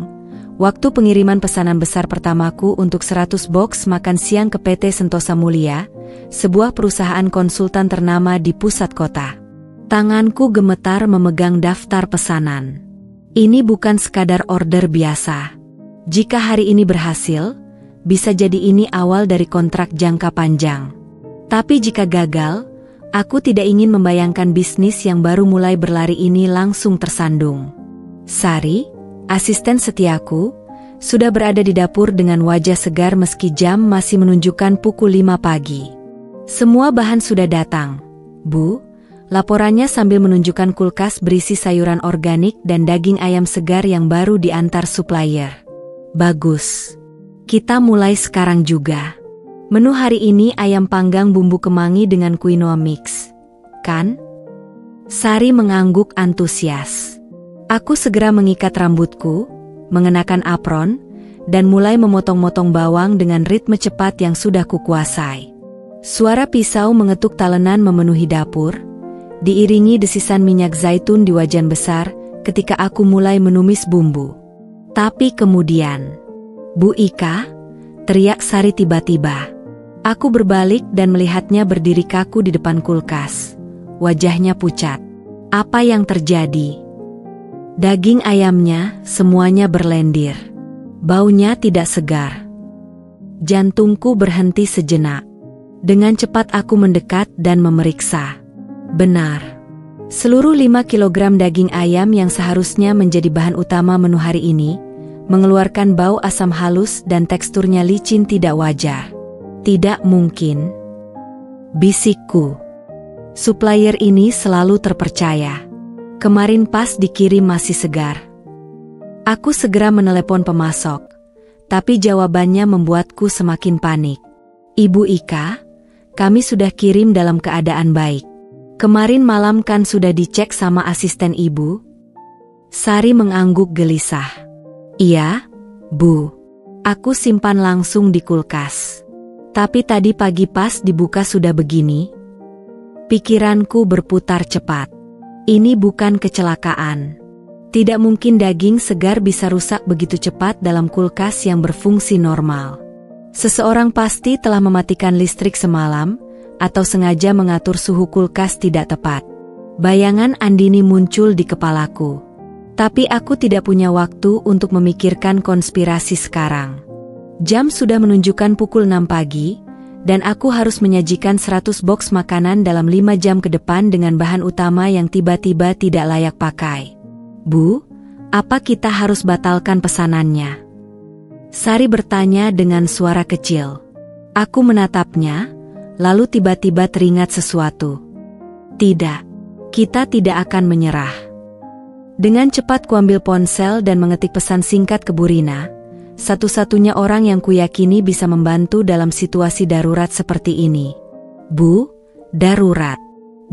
Waktu pengiriman pesanan besar pertamaku untuk 100 box makan siang ke PT Sentosa Mulia, sebuah perusahaan konsultan ternama di pusat kota. Tanganku gemetar memegang daftar pesanan. Ini bukan sekadar order biasa. Jika hari ini berhasil, bisa jadi ini awal dari kontrak jangka panjang. Tapi jika gagal, aku tidak ingin membayangkan bisnis yang baru mulai berlari ini langsung tersandung. Sari, asisten setiaku, sudah berada di dapur dengan wajah segar meski jam masih menunjukkan pukul 5 pagi. Semua bahan sudah datang, Bu, laporannya sambil menunjukkan kulkas berisi sayuran organik dan daging ayam segar yang baru diantar supplier. Bagus. Kita mulai sekarang juga. Menu hari ini ayam panggang bumbu kemangi dengan quinoa mix. Kan? Sari mengangguk antusias. Aku segera mengikat rambutku, mengenakan apron, dan mulai memotong-motong bawang dengan ritme cepat yang sudah kukuasai. Suara pisau mengetuk talenan memenuhi dapur, diiringi desisan minyak zaitun di wajan besar ketika aku mulai menumis bumbu. Tapi kemudian, Bu Ika, teriak Sari tiba-tiba. Aku berbalik dan melihatnya berdiri kaku di depan kulkas. Wajahnya pucat. Apa yang terjadi? Daging ayamnya semuanya berlendir. Baunya tidak segar. Jantungku berhenti sejenak. Dengan cepat aku mendekat dan memeriksa. Benar. Seluruh 5 kilogram daging ayam yang seharusnya menjadi bahan utama menu hari ini, mengeluarkan bau asam halus dan teksturnya licin tidak wajar. Tidak mungkin. Bisikku. Supplier ini selalu terpercaya. Kemarin pas dikirim masih segar. Aku segera menelepon pemasok, tapi jawabannya membuatku semakin panik. Ibu Ika, kami sudah kirim dalam keadaan baik. Kemarin malam kan sudah dicek sama asisten ibu? Sari mengangguk gelisah. Iya, Bu. Aku simpan langsung di kulkas. Tapi tadi pagi pas dibuka sudah begini. Pikiranku berputar cepat. Ini bukan kecelakaan. Tidak mungkin daging segar bisa rusak begitu cepat dalam kulkas yang berfungsi normal. Seseorang pasti telah mematikan listrik semalam, atau sengaja mengatur suhu kulkas tidak tepat. Bayangan Andini muncul di kepalaku. Tapi aku tidak punya waktu untuk memikirkan konspirasi sekarang. Jam sudah menunjukkan pukul 6 pagi, dan aku harus menyajikan 100 box makanan dalam 5 jam ke depan dengan bahan utama yang tiba-tiba tidak layak pakai. Bu, apa kita harus batalkan pesanannya? Sari bertanya dengan suara kecil. Aku menatapnya, lalu tiba-tiba teringat sesuatu. Tidak, kita tidak akan menyerah. Dengan cepat kuambil ponsel dan mengetik pesan singkat ke Bu Rina, satu-satunya orang yang kuyakini bisa membantu dalam situasi darurat seperti ini. Bu, darurat.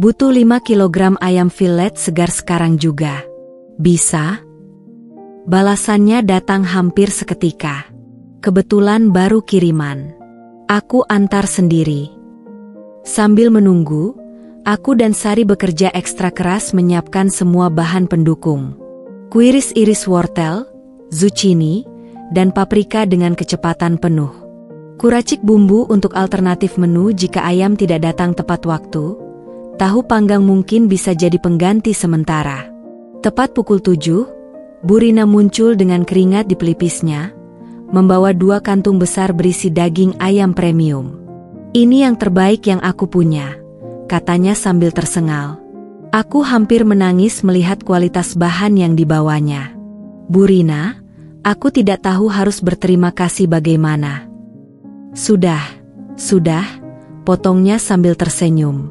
Butuh 5 kilogram ayam filet segar sekarang juga. Bisa? Balasannya datang hampir seketika. Kebetulan baru kiriman. Aku antar sendiri. Sambil menunggu, aku dan Sari bekerja ekstra keras menyiapkan semua bahan pendukung. Kuiris-iris wortel, zucchini, dan paprika dengan kecepatan penuh. Kuracik bumbu untuk alternatif menu jika ayam tidak datang tepat waktu. Tahu panggang mungkin bisa jadi pengganti sementara. Tepat pukul 7, Bu Rina muncul dengan keringat di pelipisnya, membawa 2 kantung besar berisi daging ayam premium. Ini yang terbaik yang aku punya, katanya sambil tersengal. Aku hampir menangis melihat kualitas bahan yang dibawanya. Bu Rina, aku tidak tahu harus berterima kasih bagaimana. Sudah, potongnya sambil tersenyum.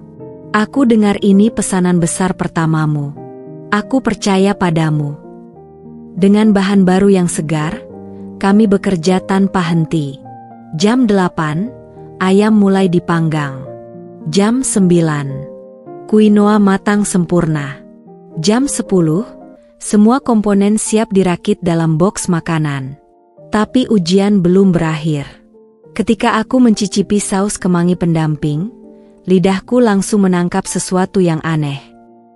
Aku dengar ini pesanan besar pertamamu. Aku percaya padamu. Dengan bahan baru yang segar, kami bekerja tanpa henti. Jam 8, ayam mulai dipanggang. Jam 9, quinoa matang sempurna. Jam 10, semua komponen siap dirakit dalam boks makanan. Tapi ujian belum berakhir. Ketika aku mencicipi saus kemangi pendamping, lidahku langsung menangkap sesuatu yang aneh.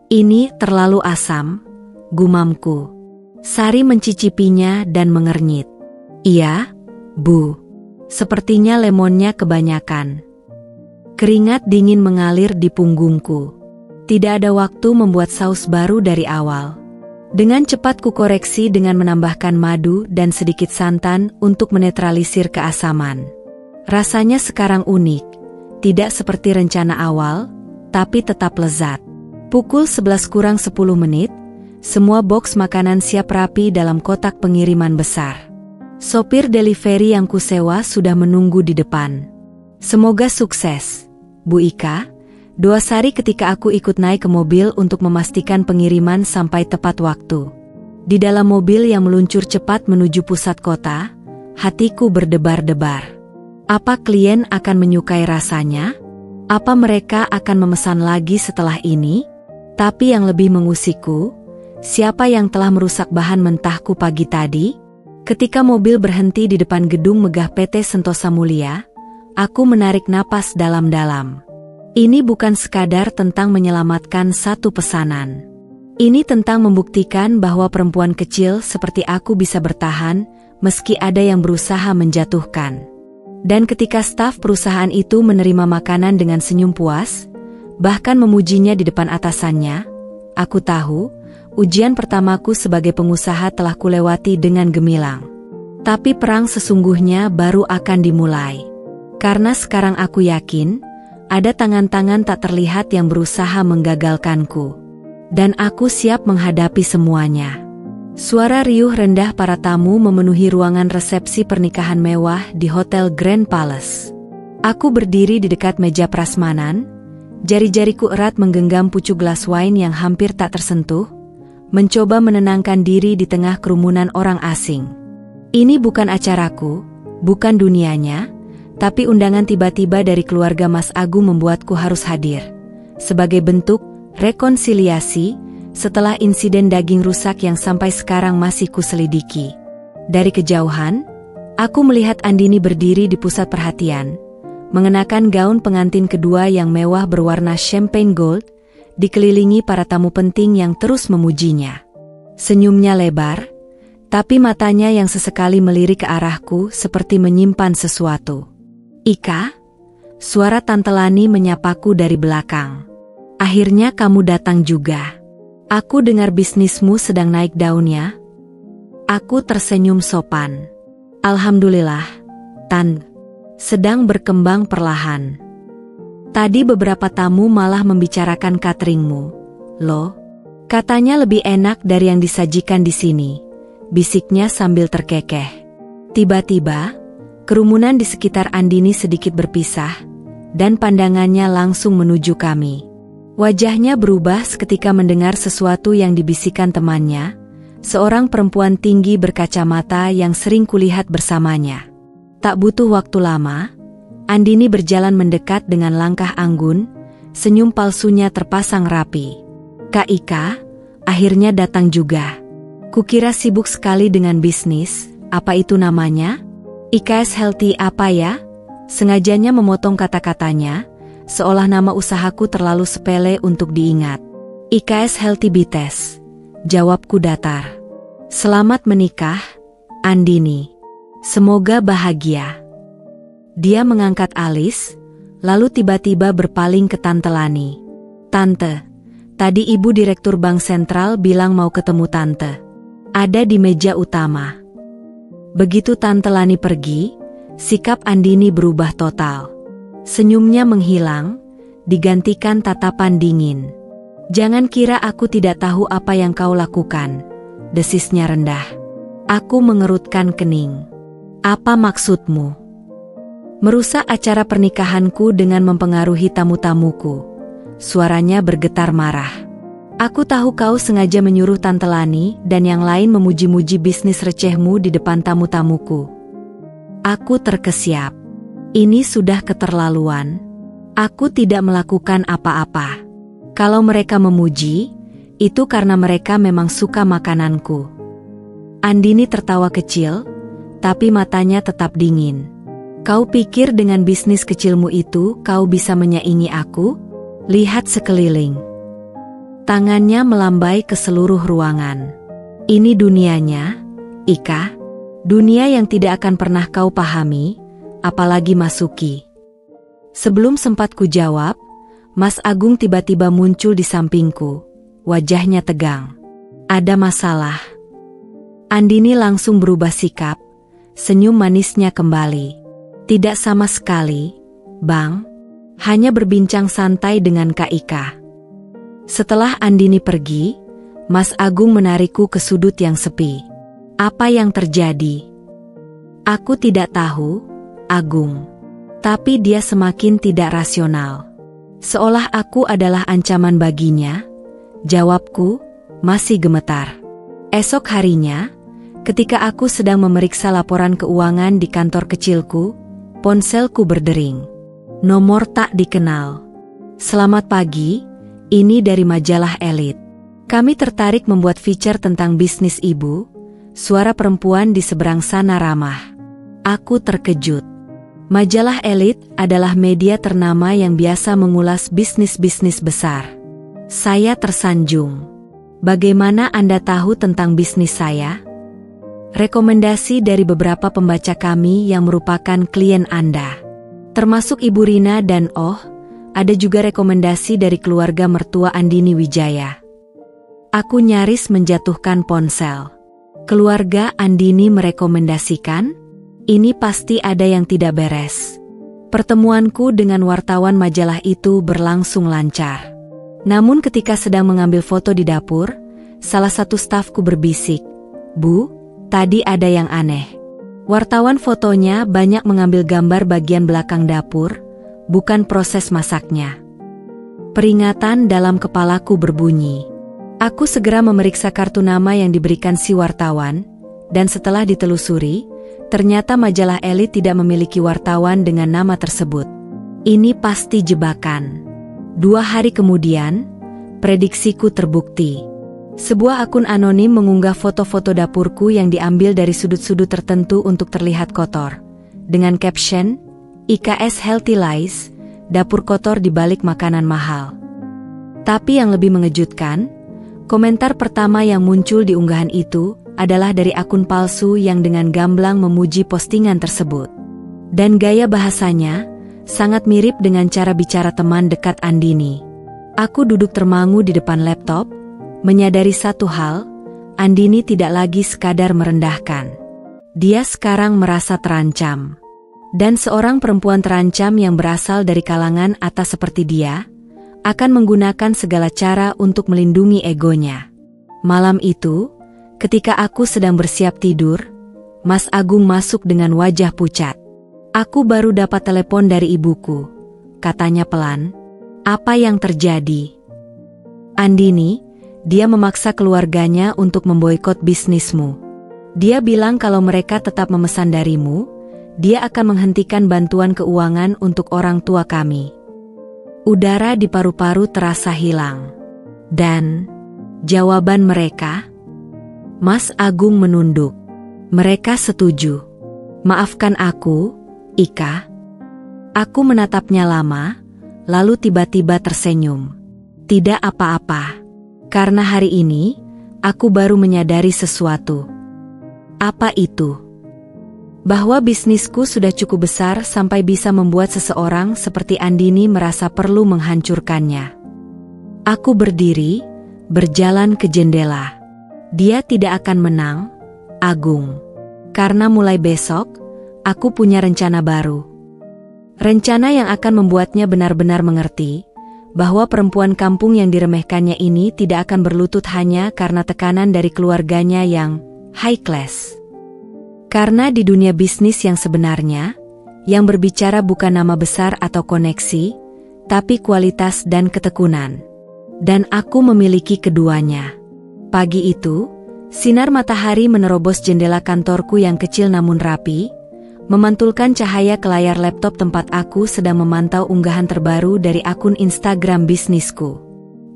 Ini terlalu asam, gumamku. Sari mencicipinya dan mengernyit. Iya, Bu. Sepertinya lemonnya kebanyakan. Keringat dingin mengalir di punggungku. Tidak ada waktu membuat saus baru dari awal. Dengan cepat kukoreksi dengan menambahkan madu dan sedikit santan untuk menetralisir keasaman. Rasanya sekarang unik, tidak seperti rencana awal, tapi tetap lezat. Pukul 11 kurang 10 menit, semua boks makanan siap rapi dalam kotak pengiriman besar. Sopir delivery yang kusewa sudah menunggu di depan. Semoga sukses, Bu Ika. Doa Sari ketika aku ikut naik ke mobil untuk memastikan pengiriman sampai tepat waktu. Di dalam mobil yang meluncur cepat menuju pusat kota, hatiku berdebar-debar. Apa klien akan menyukai rasanya? Apa mereka akan memesan lagi setelah ini? Tapi yang lebih mengusikku, siapa yang telah merusak bahan mentahku pagi tadi? Ketika mobil berhenti di depan gedung megah PT Sentosa Mulia, aku menarik napas dalam-dalam. Ini bukan sekadar tentang menyelamatkan satu pesanan. Ini tentang membuktikan bahwa perempuan kecil seperti aku bisa bertahan, meski ada yang berusaha menjatuhkan. Dan ketika staf perusahaan itu menerima makanan dengan senyum puas, bahkan memujinya di depan atasannya, aku tahu, ujian pertamaku sebagai pengusaha telah kulewati dengan gemilang. Tapi perang sesungguhnya baru akan dimulai. Karena sekarang aku yakin, ada tangan-tangan tak terlihat yang berusaha menggagalkanku. Dan aku siap menghadapi semuanya. Suara riuh rendah para tamu memenuhi ruangan resepsi pernikahan mewah di Hotel Grand Palace. Aku berdiri di dekat meja prasmanan, jari-jariku erat menggenggam pucuk gelas wine yang hampir tak tersentuh, mencoba menenangkan diri di tengah kerumunan orang asing. Ini bukan acaraku, bukan dunianya, tapi undangan tiba-tiba dari keluarga Mas Agung membuatku harus hadir. Sebagai bentuk rekonsiliasi setelah insiden daging rusak yang sampai sekarang masih kuselidiki. Dari kejauhan, aku melihat Andini berdiri di pusat perhatian, mengenakan gaun pengantin kedua yang mewah berwarna champagne gold, dikelilingi para tamu penting yang terus memujinya. Senyumnya lebar, tapi matanya yang sesekali melirik ke arahku seperti menyimpan sesuatu. "Ika?" Suara Tante Lani menyapaku dari belakang. "Akhirnya kamu datang juga. Aku dengar bisnismu sedang naik daunnya." Aku tersenyum sopan. "Alhamdulillah, Tan. Sedang berkembang perlahan. Tadi beberapa tamu malah membicarakan cateringmu. Loh, katanya lebih enak dari yang disajikan di sini," bisiknya sambil terkekeh. Tiba-tiba, kerumunan di sekitar Andini sedikit berpisah, dan pandangannya langsung menuju kami. Wajahnya berubah seketika mendengar sesuatu yang dibisikkan temannya, seorang perempuan tinggi berkacamata yang sering kulihat bersamanya. Tak butuh waktu lama, Andini berjalan mendekat dengan langkah anggun, senyum palsunya terpasang rapi. "Kak Ika, akhirnya datang juga. Kukira sibuk sekali dengan bisnis, apa itu namanya? IKS Healthy apa ya?" Sengajanya memotong kata-katanya, seolah nama usahaku terlalu sepele untuk diingat. "IKS Healthy Bites," jawabku datar. "Selamat menikah, Andini. Semoga bahagia." Dia mengangkat alis, lalu tiba-tiba berpaling ke Tante Lani. "Tante, tadi Ibu Direktur Bank Sentral bilang mau ketemu Tante. Ada di meja utama." Begitu Tante Lani pergi, sikap Andini berubah total. Senyumnya menghilang, digantikan tatapan dingin. "Jangan kira aku tidak tahu apa yang kau lakukan," desisnya rendah. Aku mengerutkan kening. "Apa maksudmu?" "Merusak acara pernikahanku dengan mempengaruhi tamu-tamuku." Suaranya bergetar marah. "Aku tahu kau sengaja menyuruh Tante Lani dan yang lain memuji-muji bisnis recehmu di depan tamu-tamuku." Aku terkesiap. Ini sudah keterlaluan. Aku tidak melakukan apa-apa. Kalau mereka memuji, itu karena mereka memang suka makananku. Andini tertawa kecil, tapi matanya tetap dingin. "Kau pikir dengan bisnis kecilmu itu kau bisa menyaingi aku? Lihat sekeliling." Tangannya melambai ke seluruh ruangan. "Ini dunianya, Ika. Dunia yang tidak akan pernah kau pahami, apalagi masuki." Sebelum sempat ku jawab, Mas Agung tiba-tiba muncul di sampingku. Wajahnya tegang. "Ada masalah?" Andini langsung berubah sikap, senyum manisnya kembali. "Tidak sama sekali, Bang. Hanya berbincang santai dengan Kak Ika." Setelah Andini pergi, Mas Agung menarikku ke sudut yang sepi. "Apa yang terjadi?" "Aku tidak tahu, Agung." Tapi dia semakin tidak rasional. Seolah aku adalah ancaman baginya. Jawabku masih gemetar. Esok harinya, ketika aku sedang memeriksa laporan keuangan di kantor kecilku, ponselku berdering. Nomor tak dikenal. "Selamat pagi, ini dari majalah Elit. Kami tertarik membuat feature tentang bisnis Ibu." Suara perempuan di seberang sana ramah. Aku terkejut. Majalah Elit adalah media ternama yang biasa mengulas bisnis-bisnis besar. Saya tersanjung. "Bagaimana Anda tahu tentang bisnis saya?" "Rekomendasi dari beberapa pembaca kami yang merupakan klien Anda. Termasuk Ibu Rina dan ada juga rekomendasi dari keluarga mertua Andini Wijaya." Aku nyaris menjatuhkan ponsel. Keluarga Andini merekomendasikan? Ini pasti ada yang tidak beres. Pertemuanku dengan wartawan majalah itu berlangsung lancar. Namun ketika sedang mengambil foto di dapur, salah satu stafku berbisik, "Bu, tadi ada yang aneh." Wartawan fotonya banyak mengambil gambar bagian belakang dapur, bukan proses masaknya. Peringatan dalam kepalaku berbunyi. Aku segera memeriksa kartu nama yang diberikan si wartawan, dan setelah ditelusuri, ternyata majalah elit tidak memiliki wartawan dengan nama tersebut. Ini pasti jebakan. 2 hari kemudian, prediksiku terbukti. Sebuah akun anonim mengunggah foto-foto dapurku yang diambil dari sudut-sudut tertentu untuk terlihat kotor. Dengan caption, IKS Healthy Lies, dapur kotor di balik makanan mahal. Tapi yang lebih mengejutkan, komentar pertama yang muncul di unggahan itu adalah dari akun palsu yang dengan gamblang memuji postingan tersebut. Dan gaya bahasanya sangat mirip dengan cara bicara teman dekat Andini. Aku duduk termangu di depan laptop, menyadari satu hal, Andini tidak lagi sekadar merendahkan. Dia sekarang merasa terancam. Dan seorang perempuan terancam yang berasal dari kalangan atas seperti dia, akan menggunakan segala cara untuk melindungi egonya. Malam itu, ketika aku sedang bersiap tidur, Mas Agung masuk dengan wajah pucat. "Aku baru dapat telepon dari ibuku," katanya pelan. "Apa yang terjadi?" "Andini, dia memaksa keluarganya untuk memboikot bisnismu. Dia bilang kalau mereka tetap memesan darimu, dia akan menghentikan bantuan keuangan untuk orang tua kami." Udara di paru-paru terasa hilang. "Dan jawaban mereka?" Mas Agung menunduk. "Mereka setuju. Maafkan aku, Ika." Aku menatapnya lama, lalu tiba-tiba tersenyum. "Tidak apa-apa. Karena hari ini, aku baru menyadari sesuatu." "Apa itu?" "Bahwa bisnisku sudah cukup besar sampai bisa membuat seseorang seperti Andini merasa perlu menghancurkannya." Aku berdiri, berjalan ke jendela. "Dia tidak akan menang, Agung. Karena mulai besok, aku punya rencana baru. Rencana yang akan membuatnya benar-benar mengerti bahwa perempuan kampung yang diremehkannya ini tidak akan berlutut hanya karena tekanan dari keluarganya yang high class. Karena di dunia bisnis yang sebenarnya, yang berbicara bukan nama besar atau koneksi, tapi kualitas dan ketekunan. Dan aku memiliki keduanya." Pagi itu, sinar matahari menerobos jendela kantorku yang kecil namun rapi, memantulkan cahaya ke layar laptop tempat aku sedang memantau unggahan terbaru dari akun Instagram bisnisku.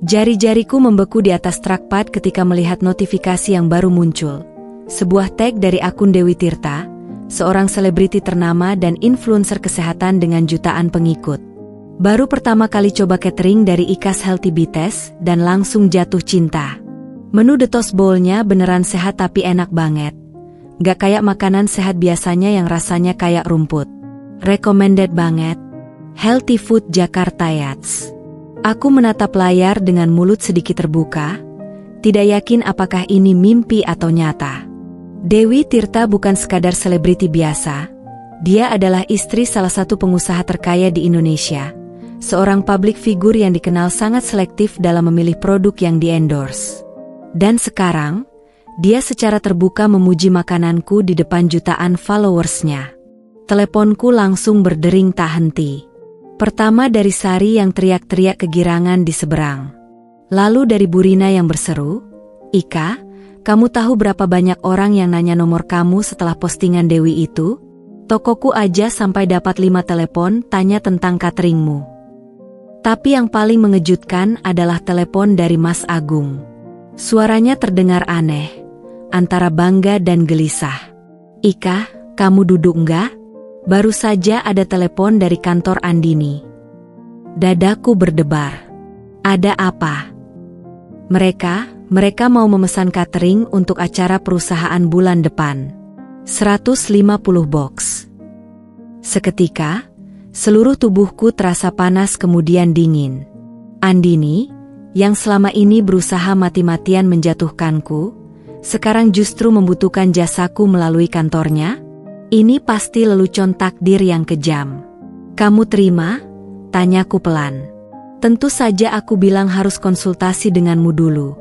Jari-jariku membeku di atas trackpad ketika melihat notifikasi yang baru muncul. Sebuah tag dari akun Dewi Tirta, seorang selebriti ternama dan influencer kesehatan dengan jutaan pengikut. Baru pertama kali coba catering dari IKS Healthy Bites dan langsung jatuh cinta. Menu The Toast Bowl-nya beneran sehat tapi enak banget. Gak kayak makanan sehat biasanya yang rasanya kayak rumput. Recommended banget. Healthy Food Jakarta Yats. Aku menatap layar dengan mulut sedikit terbuka, tidak yakin apakah ini mimpi atau nyata. Dewi Tirta bukan sekadar selebriti biasa, dia adalah istri salah satu pengusaha terkaya di Indonesia, seorang public figure yang dikenal sangat selektif dalam memilih produk yang di-endorse. Dan sekarang, dia secara terbuka memuji makananku di depan jutaan followersnya. Teleponku langsung berdering tak henti. Pertama dari Sari yang teriak-teriak kegirangan di seberang. Lalu dari Burina yang berseru, "Ika, kamu tahu berapa banyak orang yang nanya nomor kamu setelah postingan Dewi itu? Tokoku aja sampai dapat 5 telepon tanya tentang cateringmu." Tapi yang paling mengejutkan adalah telepon dari Mas Agung. Suaranya terdengar aneh, antara bangga dan gelisah. "Ika, kamu duduk enggak? Baru saja ada telepon dari kantor Andini." Dadaku berdebar. "Ada apa?" Mereka mau memesan catering untuk acara perusahaan bulan depan. 150 box. Seketika, seluruh tubuhku terasa panas kemudian dingin. Andini, yang selama ini berusaha mati-matian menjatuhkanku, sekarang justru membutuhkan jasaku melalui kantornya? Ini pasti lelucon takdir yang kejam. Kamu terima? Tanyaku pelan. Tentu saja aku bilang harus konsultasi denganmu dulu,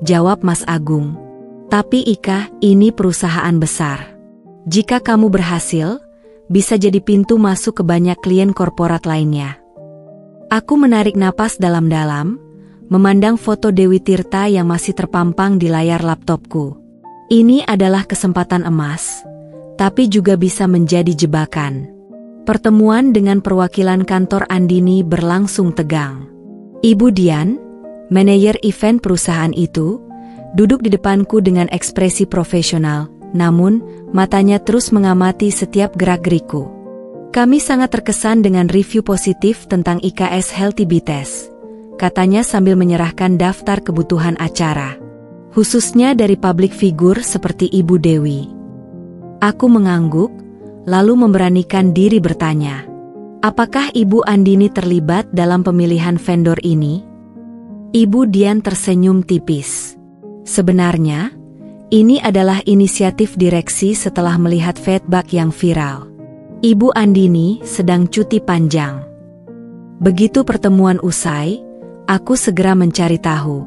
jawab Mas Agung. Tapi Ika, ini perusahaan besar. Jika kamu berhasil, bisa jadi pintu masuk ke banyak klien korporat lainnya. Aku menarik napas dalam-dalam, memandang foto Dewi Tirta yang masih terpampang di layar laptopku. Ini adalah kesempatan emas, tapi juga bisa menjadi jebakan. Pertemuan dengan perwakilan kantor Andini berlangsung tegang. Ibu Dian, manajer event perusahaan itu, duduk di depanku dengan ekspresi profesional, namun matanya terus mengamati setiap gerak-geriku. Kami sangat terkesan dengan review positif tentang IKS Healthy Bites, katanya sambil menyerahkan daftar kebutuhan acara, khususnya dari public figure seperti Ibu Dewi. Aku mengangguk, lalu memberanikan diri bertanya, apakah Ibu Andini terlibat dalam pemilihan vendor ini? Ibu Dian tersenyum tipis. Sebenarnya, ini adalah inisiatif direksi setelah melihat feedback yang viral. Ibu Andini sedang cuti panjang. Begitu pertemuan usai, aku segera mencari tahu.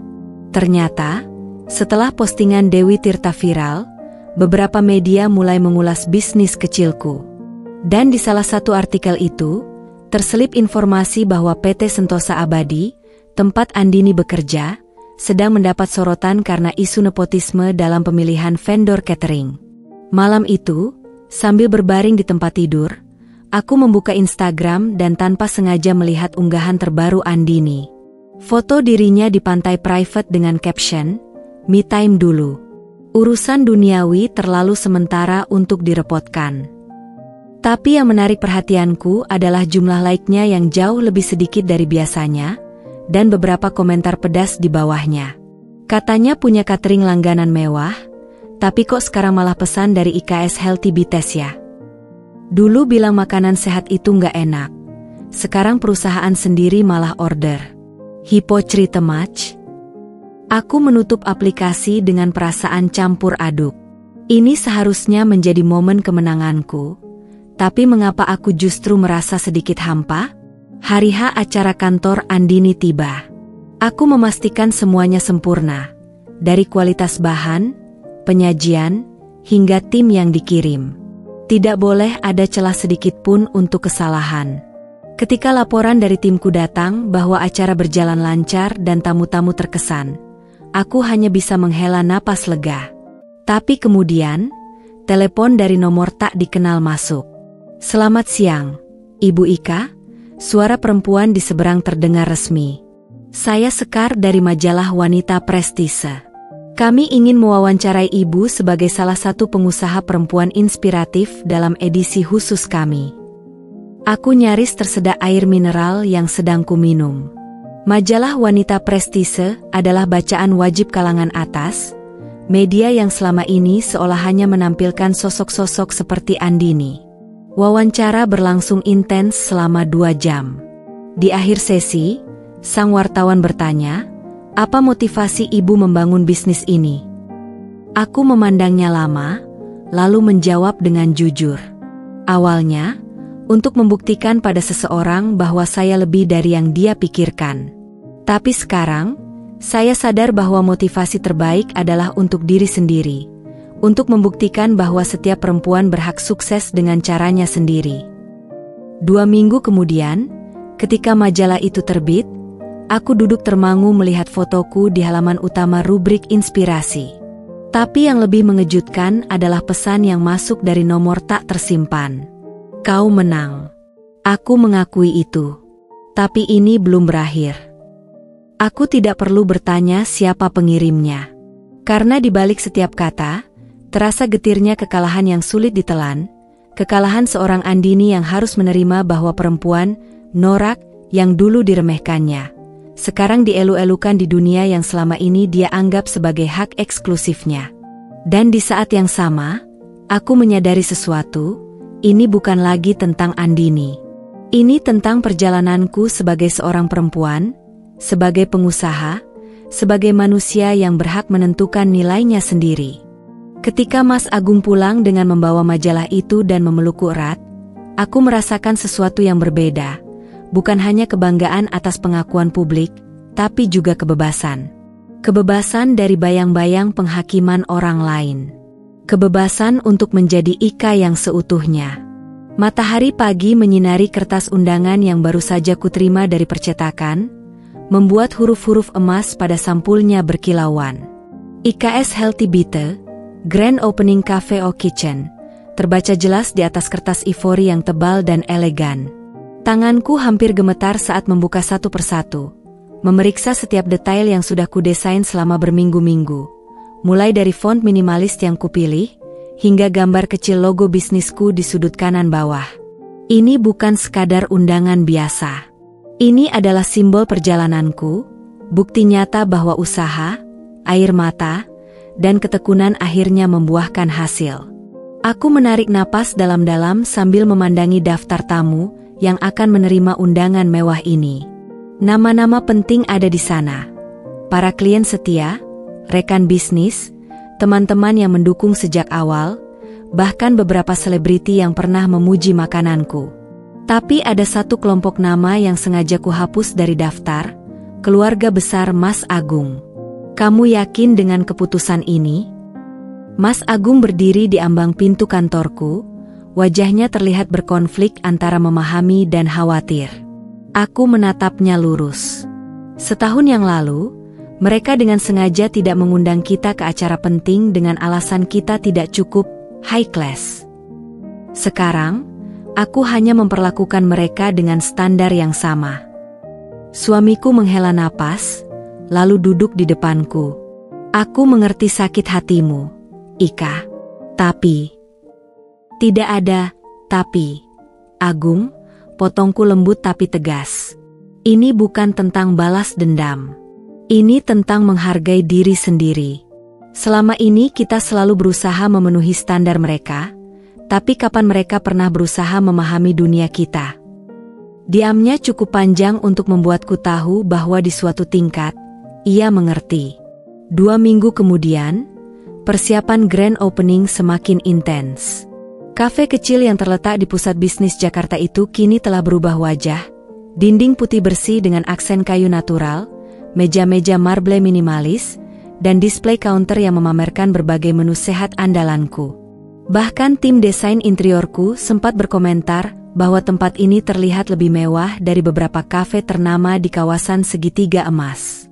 Ternyata, setelah postingan Dewi Tirta viral, beberapa media mulai mengulas bisnis kecilku. Dan di salah satu artikel itu, terselip informasi bahwa PT Sentosa Abadi, tempat Andini bekerja, sedang mendapat sorotan karena isu nepotisme dalam pemilihan vendor catering. Malam itu, sambil berbaring di tempat tidur, aku membuka Instagram dan tanpa sengaja melihat unggahan terbaru Andini. Foto dirinya di pantai private dengan caption, "Me time dulu. Urusan duniawi terlalu sementara untuk direpotkan." Tapi yang menarik perhatianku adalah jumlah like-nya yang jauh lebih sedikit dari biasanya, dan beberapa komentar pedas di bawahnya. Katanya punya catering langganan mewah, tapi kok sekarang malah pesan dari IKS Healthy Bites ya? Dulu bilang makanan sehat itu nggak enak, sekarang perusahaan sendiri malah order. Hypocrite much? Aku menutup aplikasi dengan perasaan campur aduk. Ini seharusnya menjadi momen kemenanganku, tapi mengapa aku justru merasa sedikit hampa? Hari H acara kantor Andini tiba. Aku memastikan semuanya sempurna, dari kualitas bahan, penyajian, hingga tim yang dikirim. Tidak boleh ada celah sedikit pun untuk kesalahan. Ketika laporan dari timku datang bahwa acara berjalan lancar dan tamu-tamu terkesan, aku hanya bisa menghela napas lega. Tapi kemudian, telepon dari nomor tak dikenal masuk. "Selamat siang, Ibu Ika," suara perempuan di seberang terdengar resmi. "Saya Sekar dari majalah Wanita Prestise. Kami ingin mewawancarai Ibu sebagai salah satu pengusaha perempuan inspiratif dalam edisi khusus kami." Aku nyaris tersedak air mineral yang sedang kuminum. Majalah Wanita Prestise adalah bacaan wajib kalangan atas, media yang selama ini seolah hanya menampilkan sosok-sosok seperti Andini. Wawancara berlangsung intens selama 2 jam. Di akhir sesi, sang wartawan bertanya, "Apa motivasi Ibu membangun bisnis ini?" Aku memandangnya lama, lalu menjawab dengan jujur. Awalnya, untuk membuktikan pada seseorang bahwa saya lebih dari yang dia pikirkan. Tapi sekarang, saya sadar bahwa motivasi terbaik adalah untuk diri sendiri, untuk membuktikan bahwa setiap perempuan berhak sukses dengan caranya sendiri. 2 minggu kemudian, ketika majalah itu terbit, aku duduk termangu melihat fotoku di halaman utama rubrik inspirasi. Tapi yang lebih mengejutkan adalah pesan yang masuk dari nomor tak tersimpan. "Kau menang." Aku mengakui itu. Tapi ini belum berakhir. Aku tidak perlu bertanya siapa pengirimnya. Karena di balik setiap kata, terasa getirnya kekalahan yang sulit ditelan, kekalahan seorang Andini yang harus menerima bahwa perempuan, norak, yang dulu diremehkannya, sekarang dielu-elukan di dunia yang selama ini dia anggap sebagai hak eksklusifnya. Dan di saat yang sama, aku menyadari sesuatu, ini bukan lagi tentang Andini. Ini tentang perjalananku sebagai seorang perempuan, sebagai pengusaha, sebagai manusia yang berhak menentukan nilainya sendiri. Ketika Mas Agung pulang dengan membawa majalah itu dan memelukku erat, aku merasakan sesuatu yang berbeda, bukan hanya kebanggaan atas pengakuan publik, tapi juga kebebasan. Kebebasan dari bayang-bayang penghakiman orang lain. Kebebasan untuk menjadi Ika yang seutuhnya. Matahari pagi menyinari kertas undangan yang baru saja kuterima dari percetakan, membuat huruf-huruf emas pada sampulnya berkilauan. IKS Healthy Bitter, Grand Opening Cafe or Kitchen, terbaca jelas di atas kertas ivory yang tebal dan elegan. Tanganku hampir gemetar saat membuka satu persatu, memeriksa setiap detail yang sudah kudesain selama berminggu-minggu, mulai dari font minimalis yang kupilih, hingga gambar kecil logo bisnisku di sudut kanan bawah. Ini bukan sekadar undangan biasa. Ini adalah simbol perjalananku, bukti nyata bahwa usaha, air mata, dan ketekunan akhirnya membuahkan hasil. Aku menarik napas dalam-dalam sambil memandangi daftar tamu yang akan menerima undangan mewah ini. Nama-nama penting ada di sana. Para klien setia, rekan bisnis, teman-teman yang mendukung sejak awal, bahkan beberapa selebriti yang pernah memuji makananku. Tapi ada satu kelompok nama yang sengaja kuhapus dari daftar, keluarga besar Mas Agung. Kamu yakin dengan keputusan ini? Mas Agung berdiri di ambang pintu kantorku, wajahnya terlihat berkonflik antara memahami dan khawatir. Aku menatapnya lurus. Setahun yang lalu, mereka dengan sengaja tidak mengundang kita ke acara penting dengan alasan kita tidak cukup high class. Sekarang, aku hanya memperlakukan mereka dengan standar yang sama. Suamiku menghela napas, lalu duduk di depanku. Aku mengerti sakit hatimu, Ika. Tapi, tidak ada tapi. Agung, potongku lembut tapi tegas. Ini bukan tentang balas dendam. Ini tentang menghargai diri sendiri. Selama ini kita selalu berusaha memenuhi standar mereka, tapi kapan mereka pernah berusaha memahami dunia kita? Diamnya cukup panjang untuk membuatku tahu bahwa di suatu tingkat, ia mengerti. 2 minggu kemudian, persiapan grand opening semakin intens. Kafe kecil yang terletak di pusat bisnis Jakarta itu kini telah berubah wajah. Dinding putih bersih dengan aksen kayu natural, meja-meja marble minimalis, dan display counter yang memamerkan berbagai menu sehat andalanku. Bahkan tim desain interiorku sempat berkomentar bahwa tempat ini terlihat lebih mewah dari beberapa kafe ternama di kawasan segitiga emas.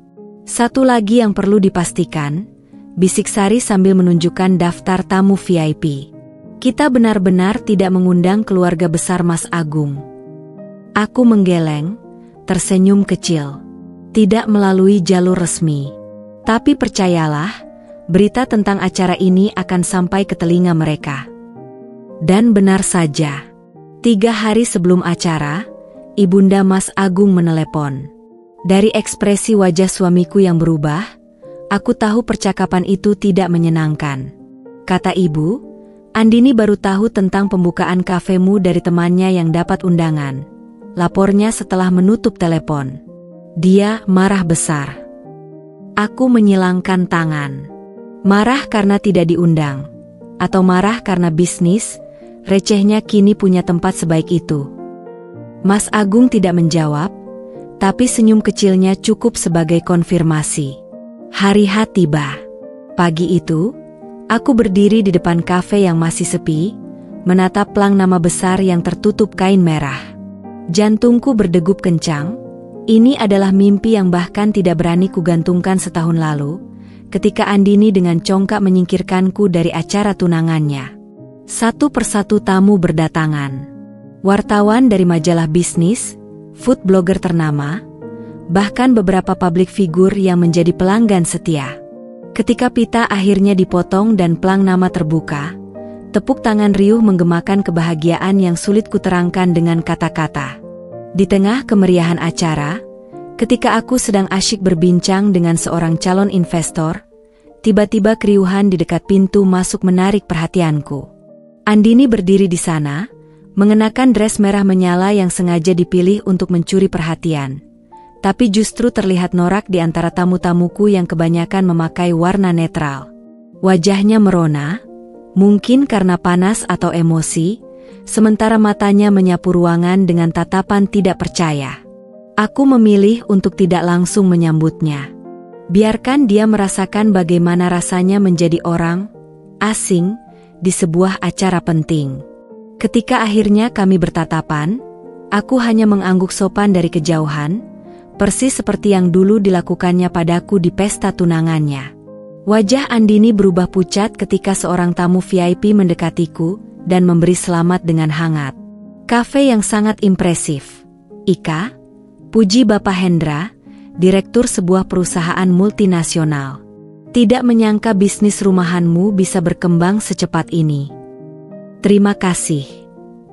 Satu lagi yang perlu dipastikan, bisik Sari sambil menunjukkan daftar tamu VIP. Kita benar-benar tidak mengundang keluarga besar Mas Agung. Aku menggeleng, tersenyum kecil. Tidak melalui jalur resmi. Tapi percayalah, berita tentang acara ini akan sampai ke telinga mereka. Dan benar saja, 3 hari sebelum acara, Ibunda Mas Agung menelepon. Dari ekspresi wajah suamiku yang berubah, aku tahu percakapan itu tidak menyenangkan. Kata ibu, Andini baru tahu tentang pembukaan kafemu dari temannya yang dapat undangan. Lapornya setelah menutup telepon. Dia marah besar. Aku menyilangkan tangan. Marah karena tidak diundang, atau marah karena bisnis, recehnya kini punya tempat sebaik itu. Mas Agung tidak menjawab, tapi senyum kecilnya cukup sebagai konfirmasi. Hari H tiba. Pagi itu, aku berdiri di depan kafe yang masih sepi, menatap plang nama besar yang tertutup kain merah. Jantungku berdegup kencang. Ini adalah mimpi yang bahkan tidak berani kugantungkan setahun lalu, ketika Andini dengan congkak menyingkirkanku dari acara tunangannya. Satu persatu tamu berdatangan. Wartawan dari majalah bisnis, food blogger ternama, bahkan beberapa publik figur yang menjadi pelanggan setia. Ketika pita akhirnya dipotong dan plang nama terbuka, tepuk tangan riuh menggemakan kebahagiaan yang sulit kuterangkan dengan kata-kata. Di tengah kemeriahan acara, ketika aku sedang asyik berbincang dengan seorang calon investor, tiba-tiba keriuhan di dekat pintu masuk menarik perhatianku. Andini berdiri di sana, mengenakan dress merah menyala yang sengaja dipilih untuk mencuri perhatian. tapi justru terlihat norak di antara tamu-tamuku yang kebanyakan memakai warna netral. Wajahnya merona, mungkin karena panas atau emosi, sementara matanya menyapu ruangan dengan tatapan tidak percaya. Aku memilih untuk tidak langsung menyambutnya. Biarkan dia merasakan bagaimana rasanya menjadi orang asing di sebuah acara penting. Ketika akhirnya kami bertatapan, aku hanya mengangguk sopan dari kejauhan, persis seperti yang dulu dilakukannya padaku di pesta tunangannya. Wajah Andini berubah pucat ketika seorang tamu VIP mendekatiku dan memberi selamat dengan hangat. Kafe yang sangat impresif. Ika, puji Bapak Hendra, direktur sebuah perusahaan multinasional. Tidak menyangka bisnis rumahanmu bisa berkembang secepat ini. Terima kasih,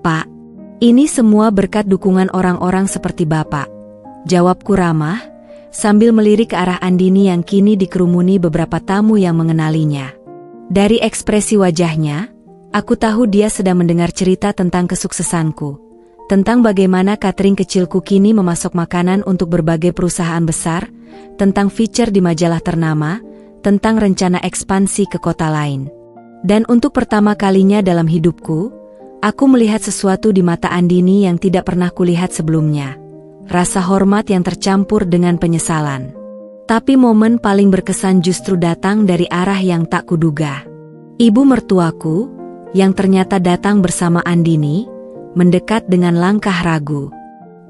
Pak. Ini semua berkat dukungan orang-orang seperti Bapak. Jawabku ramah, sambil melirik ke arah Andini yang kini dikerumuni beberapa tamu yang mengenalinya. Dari ekspresi wajahnya, aku tahu dia sedang mendengar cerita tentang kesuksesanku. Tentang bagaimana catering kecilku kini memasok makanan untuk berbagai perusahaan besar, tentang feature di majalah ternama, tentang rencana ekspansi ke kota lain. Dan untuk pertama kalinya dalam hidupku, aku melihat sesuatu di mata Andini yang tidak pernah kulihat sebelumnya. Rasa hormat yang tercampur dengan penyesalan. Tapi momen paling berkesan justru datang dari arah yang tak kuduga. Ibu mertuaku, yang ternyata datang bersama Andini, mendekat dengan langkah ragu.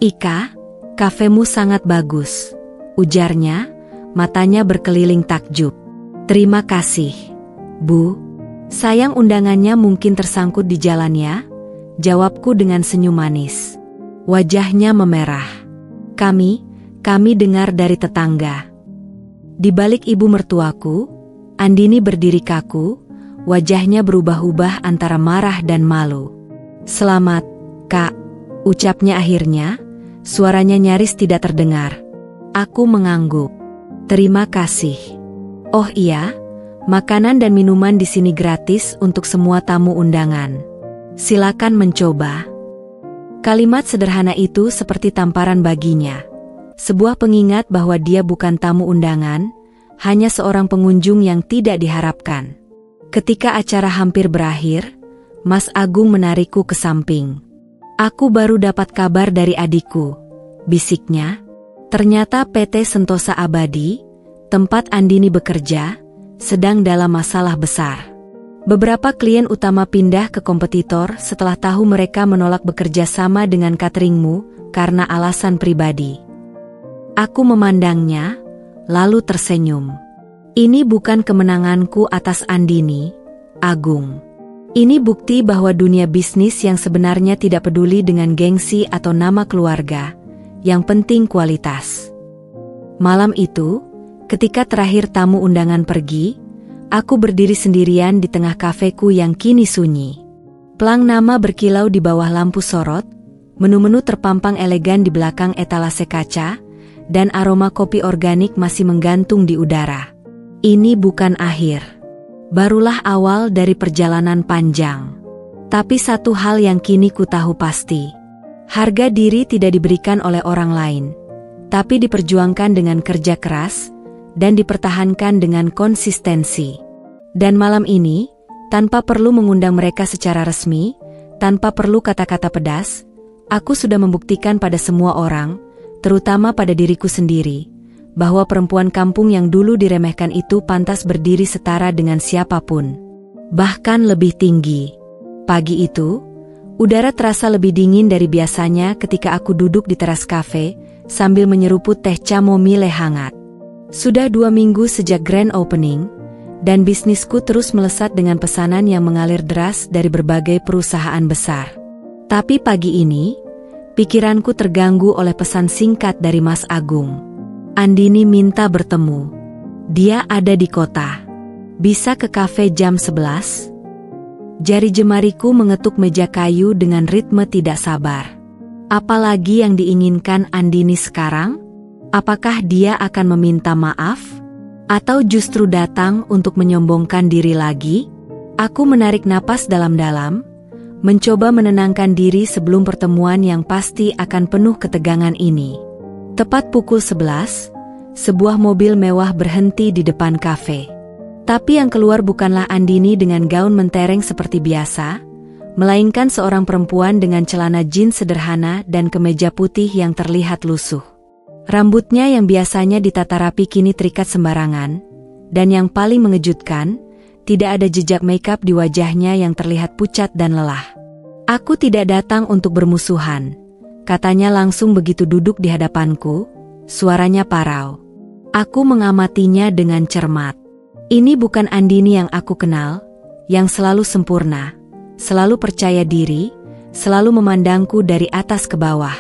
Ika, kafemu sangat bagus, ujarnya, matanya berkeliling takjub. Terima kasih, Bu. Sayang undangannya mungkin tersangkut di jalan ya, jawabku dengan senyum manis. Wajahnya memerah. Kami dengar dari tetangga. Di balik ibu mertuaku, Andini berdiri kaku, wajahnya berubah-ubah antara marah dan malu. Selamat, Kak, ucapnya akhirnya, suaranya nyaris tidak terdengar. Aku mengangguk. Terima kasih. Oh iya, makanan dan minuman di sini gratis untuk semua tamu undangan. Silakan mencoba. Kalimat sederhana itu seperti tamparan baginya. Sebuah pengingat bahwa dia bukan tamu undangan, hanya seorang pengunjung yang tidak diharapkan. Ketika acara hampir berakhir, Mas Agung menarikku ke samping. Aku baru dapat kabar dari adikku, bisiknya. Ternyata PT Sentosa Abadi, tempat Andini bekerja, sedang dalam masalah besar. Beberapa klien utama pindah ke kompetitor setelah tahu mereka menolak bekerja sama dengan cateringmu karena alasan pribadi. Aku memandangnya, lalu tersenyum. Ini bukan kemenanganku atas Andini, Agung. Ini bukti bahwa dunia bisnis yang sebenarnya tidak peduli dengan gengsi atau nama keluarga, yang penting kualitas. Malam itu, ketika terakhir tamu undangan pergi, aku berdiri sendirian di tengah kafeku yang kini sunyi. Pelang nama berkilau di bawah lampu sorot, menu-menu terpampang elegan di belakang etalase kaca, dan aroma kopi organik masih menggantung di udara. Ini bukan akhir. Barulah awal dari perjalanan panjang. Tapi satu hal yang kini ku tahu pasti. Harga diri tidak diberikan oleh orang lain, tapi diperjuangkan dengan kerja keras, dan dipertahankan dengan konsistensi. Dan malam ini, tanpa perlu mengundang mereka secara resmi, tanpa perlu kata-kata pedas, aku sudah membuktikan pada semua orang, terutama pada diriku sendiri, bahwa perempuan kampung yang dulu diremehkan itu pantas berdiri setara dengan siapapun. Bahkan lebih tinggi. Pagi itu, udara terasa lebih dingin dari biasanya ketika aku duduk di teras kafe, sambil menyeruput teh chamomile hangat. Sudah 2 minggu sejak grand opening, dan bisnisku terus melesat dengan pesanan yang mengalir deras dari berbagai perusahaan besar. Tapi pagi ini, pikiranku terganggu oleh pesan singkat dari Mas Agung. Andini minta bertemu. Dia ada di kota. Bisa ke kafe jam 11? Jari jemariku mengetuk meja kayu dengan ritme tidak sabar. Apalagi yang diinginkan Andini sekarang? Apakah dia akan meminta maaf? Atau justru datang untuk menyombongkan diri lagi? Aku menarik napas dalam-dalam, mencoba menenangkan diri sebelum pertemuan yang pasti akan penuh ketegangan ini. Tepat pukul 11, sebuah mobil mewah berhenti di depan kafe. Tapi yang keluar bukanlah Andini dengan gaun mentereng seperti biasa, melainkan seorang perempuan dengan celana jeans sederhana dan kemeja putih yang terlihat lusuh. Rambutnya yang biasanya ditata rapi kini terikat sembarangan, dan yang paling mengejutkan, tidak ada jejak makeup di wajahnya yang terlihat pucat dan lelah. "Aku tidak datang untuk bermusuhan," katanya langsung begitu duduk di hadapanku, suaranya parau. Aku mengamatinya dengan cermat. Ini bukan Andini yang aku kenal, yang selalu sempurna, selalu percaya diri, selalu memandangku dari atas ke bawah.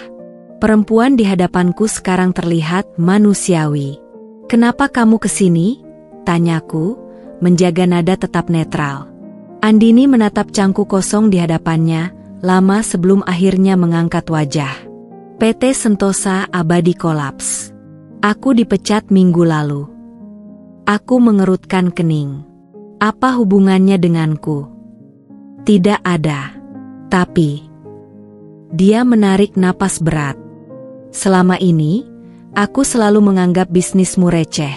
Perempuan di hadapanku sekarang terlihat manusiawi. "Kenapa kamu kesini?" tanyaku, menjaga nada tetap netral. Andini menatap cangku kosong di hadapannya, lama sebelum akhirnya mengangkat wajah. "PT Sentosa Abadi kolaps. Aku dipecat minggu lalu." Aku mengerutkan kening. Apa hubungannya denganku? Tidak ada. Tapi dia menarik napas berat. "Selama ini, aku selalu menganggap bisnismu receh,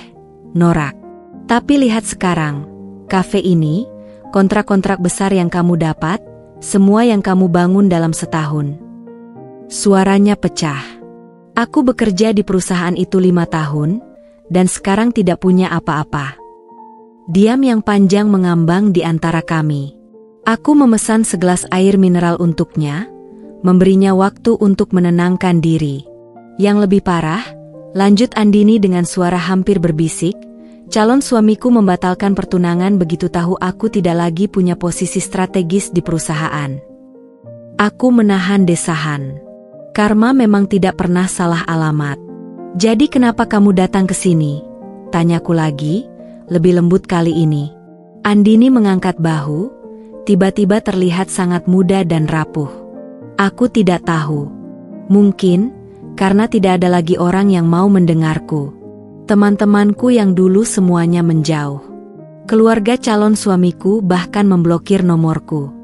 norak. Tapi lihat sekarang, kafe ini, kontrak-kontrak besar yang kamu dapat, semua yang kamu bangun dalam setahun." Suaranya pecah. Aku bekerja di perusahaan itu 5 tahun, dan sekarang tidak punya apa-apa. Diam yang panjang mengambang di antara kami. Aku memesan segelas air mineral untuknya, memberinya waktu untuk menenangkan diri. "Yang lebih parah," lanjut Andini dengan suara hampir berbisik, "calon suamiku membatalkan pertunangan begitu tahu aku tidak lagi punya posisi strategis di perusahaan." Aku menahan desahan. Karma memang tidak pernah salah alamat. "Jadi kenapa kamu datang ke sini?" tanyaku lagi, lebih lembut kali ini. Andini mengangkat bahu, tiba-tiba terlihat sangat muda dan rapuh. Aku tidak tahu. Mungkin karena tidak ada lagi orang yang mau mendengarku. Teman-temanku yang dulu semuanya menjauh. Keluarga calon suamiku bahkan memblokir nomorku.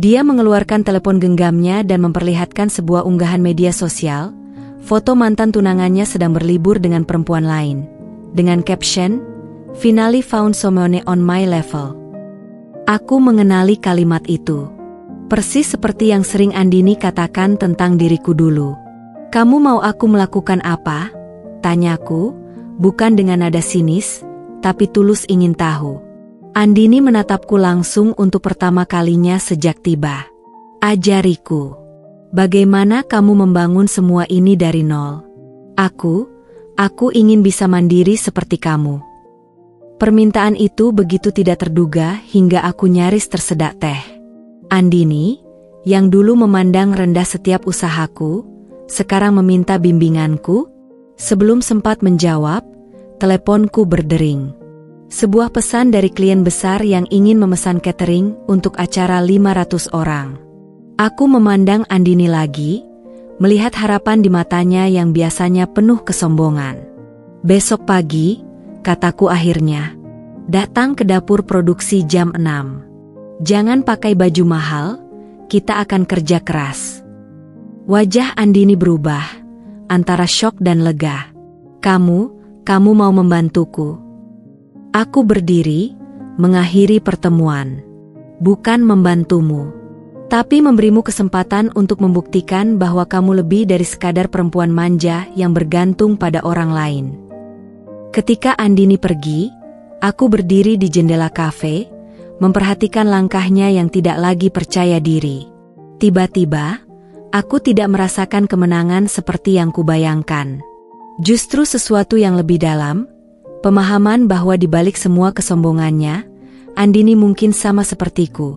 Dia mengeluarkan telepon genggamnya dan memperlihatkan sebuah unggahan media sosial, foto mantan tunangannya sedang berlibur dengan perempuan lain. Dengan caption, "Finally found someone on my level." Aku mengenali kalimat itu. Persis seperti yang sering Andini katakan tentang diriku dulu. "Kamu mau aku melakukan apa?" tanyaku, bukan dengan nada sinis, tapi tulus ingin tahu. Andini menatapku langsung untuk pertama kalinya sejak tiba. "Ajariku. Bagaimana kamu membangun semua ini dari nol? Aku ingin bisa mandiri seperti kamu." Permintaan itu begitu tidak terduga hingga aku nyaris tersedak teh. Andini, yang dulu memandang rendah setiap usahaku, sekarang meminta bimbinganku. Sebelum sempat menjawab, teleponku berdering. Sebuah pesan dari klien besar yang ingin memesan catering untuk acara 500 orang. Aku memandang Andini lagi, melihat harapan di matanya yang biasanya penuh kesombongan. "Besok pagi," kataku akhirnya, "datang ke dapur produksi jam 6. Jangan pakai baju mahal, kita akan kerja keras." Wajah Andini berubah, antara syok dan lega. Kamu mau membantuku?" Aku berdiri, mengakhiri pertemuan. "Bukan membantumu, tapi memberimu kesempatan untuk membuktikan bahwa kamu lebih dari sekadar perempuan manja yang bergantung pada orang lain." Ketika Andini pergi, aku berdiri di jendela kafe, memperhatikan langkahnya yang tidak lagi percaya diri. Tiba-tiba, aku tidak merasakan kemenangan seperti yang kubayangkan. Justru sesuatu yang lebih dalam, pemahaman bahwa di balik semua kesombongannya, Andini mungkin sama sepertiku,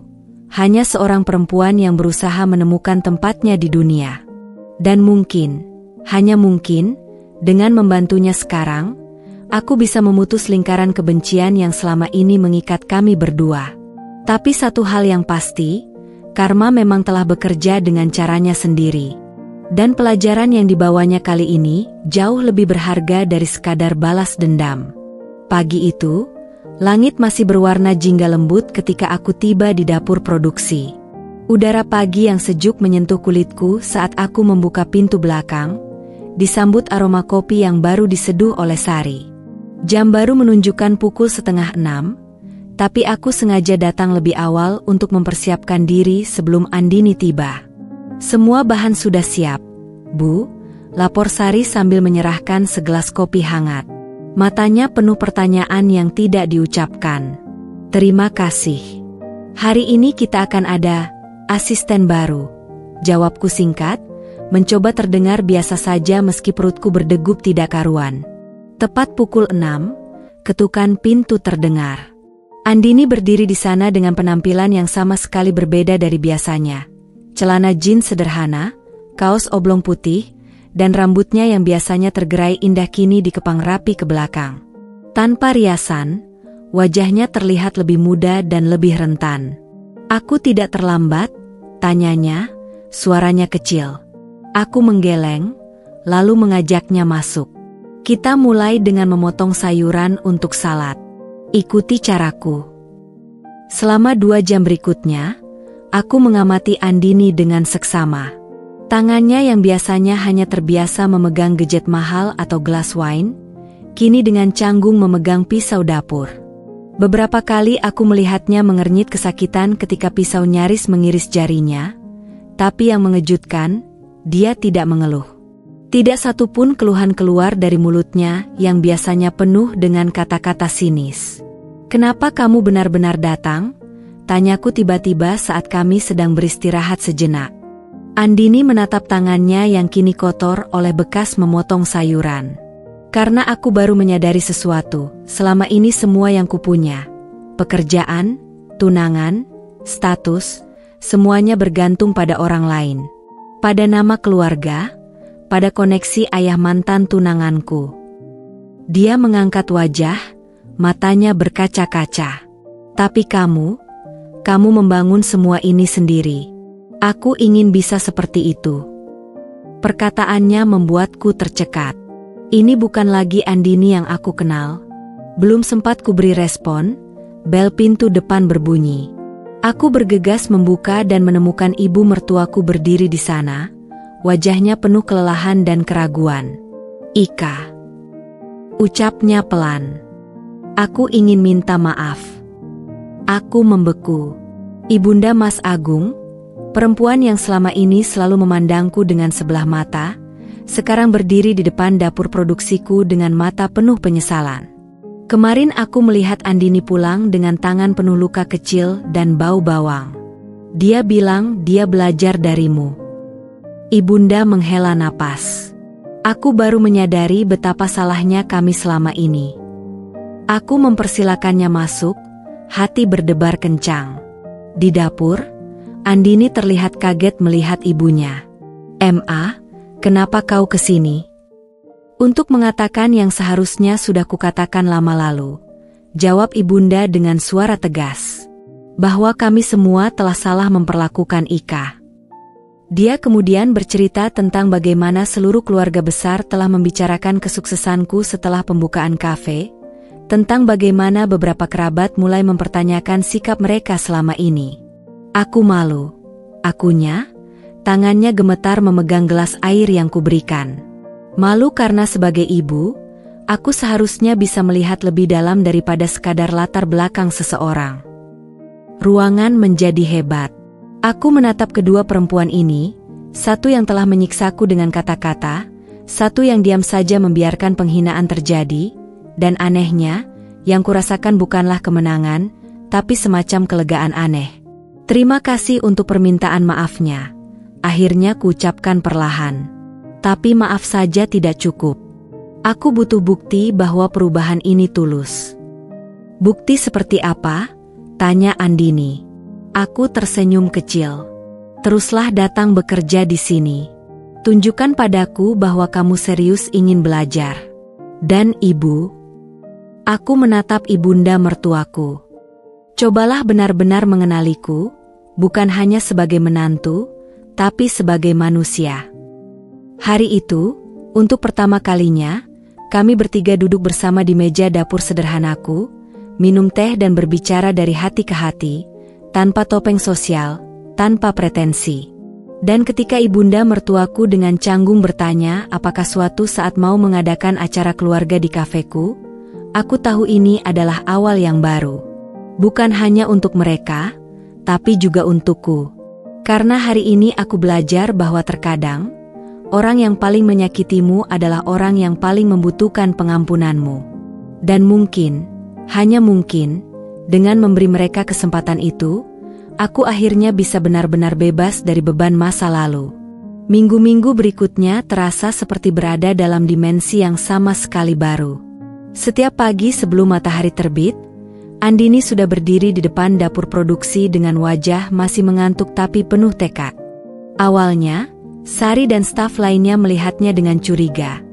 hanya seorang perempuan yang berusaha menemukan tempatnya di dunia. Dan mungkin, hanya mungkin, dengan membantunya sekarang, aku bisa memutus lingkaran kebencian yang selama ini mengikat kami berdua. Tapi satu hal yang pasti, karma memang telah bekerja dengan caranya sendiri. Dan pelajaran yang dibawanya kali ini jauh lebih berharga dari sekadar balas dendam. Pagi itu, langit masih berwarna jingga lembut ketika aku tiba di dapur produksi. Udara pagi yang sejuk menyentuh kulitku saat aku membuka pintu belakang, disambut aroma kopi yang baru diseduh oleh Sari. Jam baru menunjukkan pukul 5:30, tapi aku sengaja datang lebih awal untuk mempersiapkan diri sebelum Andini tiba. Semua bahan sudah siap, Bu, lapor Sari sambil menyerahkan segelas kopi hangat. Matanya penuh pertanyaan yang tidak diucapkan. Terima kasih. Hari ini kita akan ada asisten baru. Jawabku singkat, mencoba terdengar biasa saja meski perutku berdegup tidak karuan. Tepat pukul 6, ketukan pintu terdengar. Andini berdiri di sana dengan penampilan yang sama sekali berbeda dari biasanya. Celana jeans sederhana, kaos oblong putih, dan rambutnya yang biasanya tergerai indah kini dikepang rapi ke belakang. Tanpa riasan, wajahnya terlihat lebih muda dan lebih rentan. "Aku tidak terlambat?" tanyanya, suaranya kecil. Aku menggeleng, lalu mengajaknya masuk. Kita mulai dengan memotong sayuran untuk salad. Ikuti caraku. Selama 2 jam berikutnya, aku mengamati Andini dengan seksama. Tangannya yang biasanya hanya terbiasa memegang gadget mahal atau gelas wine, kini dengan canggung memegang pisau dapur. Beberapa kali aku melihatnya mengernyit kesakitan ketika pisau nyaris mengiris jarinya, tapi yang mengejutkan, dia tidak mengeluh. Tidak satupun keluhan keluar dari mulutnya yang biasanya penuh dengan kata-kata sinis. "Kenapa kamu benar-benar datang?" tanyaku tiba-tiba saat kami sedang beristirahat sejenak. Andini menatap tangannya yang kini kotor oleh bekas memotong sayuran. Karena aku baru menyadari sesuatu, selama ini semua yang kupunya, pekerjaan, tunangan, status, semuanya bergantung pada orang lain. Pada nama keluarga, pada koneksi ayah mantan tunanganku. Dia mengangkat wajah, matanya berkaca-kaca. "Tapi kamu membangun semua ini sendiri. Aku ingin bisa seperti itu." Perkataannya membuatku tercekat. Ini bukan lagi Andini yang aku kenal. Belum sempat kuberi respon, bel pintu depan berbunyi. Aku bergegas membuka dan menemukan ibu mertuaku berdiri di sana, wajahnya penuh kelelahan dan keraguan. "Ika," ucapnya pelan. "Aku ingin minta maaf." Aku membeku. "Ibunda Mas Agung," perempuan yang selama ini selalu memandangku dengan sebelah mata, sekarang berdiri di depan dapur produksiku dengan mata penuh penyesalan. Kemarin aku melihat Andini pulang dengan tangan penuh luka kecil dan bau bawang. Dia bilang dia belajar darimu. Ibunda menghela napas. Aku baru menyadari betapa salahnya kami selama ini. Aku mempersilakannya masuk, hati berdebar kencang. Di dapur, Andini terlihat kaget melihat ibunya. "Ma, kenapa kau kesini?" Untuk mengatakan yang seharusnya sudah kukatakan lama lalu, jawab ibunda dengan suara tegas. Bahwa kami semua telah salah memperlakukan Ika. Dia kemudian bercerita tentang bagaimana seluruh keluarga besar telah membicarakan kesuksesanku setelah pembukaan kafe, tentang bagaimana beberapa kerabat mulai mempertanyakan sikap mereka selama ini. Aku malu. Akunya, tangannya gemetar memegang gelas air yang kuberikan. Malu karena sebagai ibu, aku seharusnya bisa melihat lebih dalam daripada sekadar latar belakang seseorang. Ruangan menjadi hebat. Aku menatap kedua perempuan ini, satu yang telah menyiksaku dengan kata-kata, satu yang diam saja membiarkan penghinaan terjadi, dan anehnya, yang kurasakan bukanlah kemenangan, tapi semacam kelegaan aneh. "Terima kasih untuk permintaan maafnya," akhirnya kuucapkan perlahan. "Tapi maaf saja tidak cukup. Aku butuh bukti bahwa perubahan ini tulus." "Bukti seperti apa?" tanya Andini. Aku tersenyum kecil. "Teruslah datang bekerja di sini. Tunjukkan padaku bahwa kamu serius ingin belajar. Dan ibu." Aku menatap ibunda mertuaku. "Cobalah benar-benar mengenaliku, bukan hanya sebagai menantu, tapi sebagai manusia." Hari itu, untuk pertama kalinya, kami bertiga duduk bersama di meja dapur sederhanaku, minum teh dan berbicara dari hati ke hati, tanpa topeng sosial, tanpa pretensi. Dan ketika ibunda mertuaku dengan canggung bertanya apakah suatu saat mau mengadakan acara keluarga di kafeku, aku tahu ini adalah awal yang baru. Bukan hanya untuk mereka, tapi juga untukku. Karena hari ini aku belajar bahwa terkadang, orang yang paling menyakitimu adalah orang yang paling membutuhkan pengampunanmu. Dan mungkin, hanya mungkin, dengan memberi mereka kesempatan itu, aku akhirnya bisa benar-benar bebas dari beban masa lalu. Minggu-minggu berikutnya terasa seperti berada dalam dimensi yang sama sekali baru. Setiap pagi sebelum matahari terbit, Andini sudah berdiri di depan dapur produksi dengan wajah masih mengantuk tapi penuh tekad. Awalnya, Sari dan staf lainnya melihatnya dengan curiga.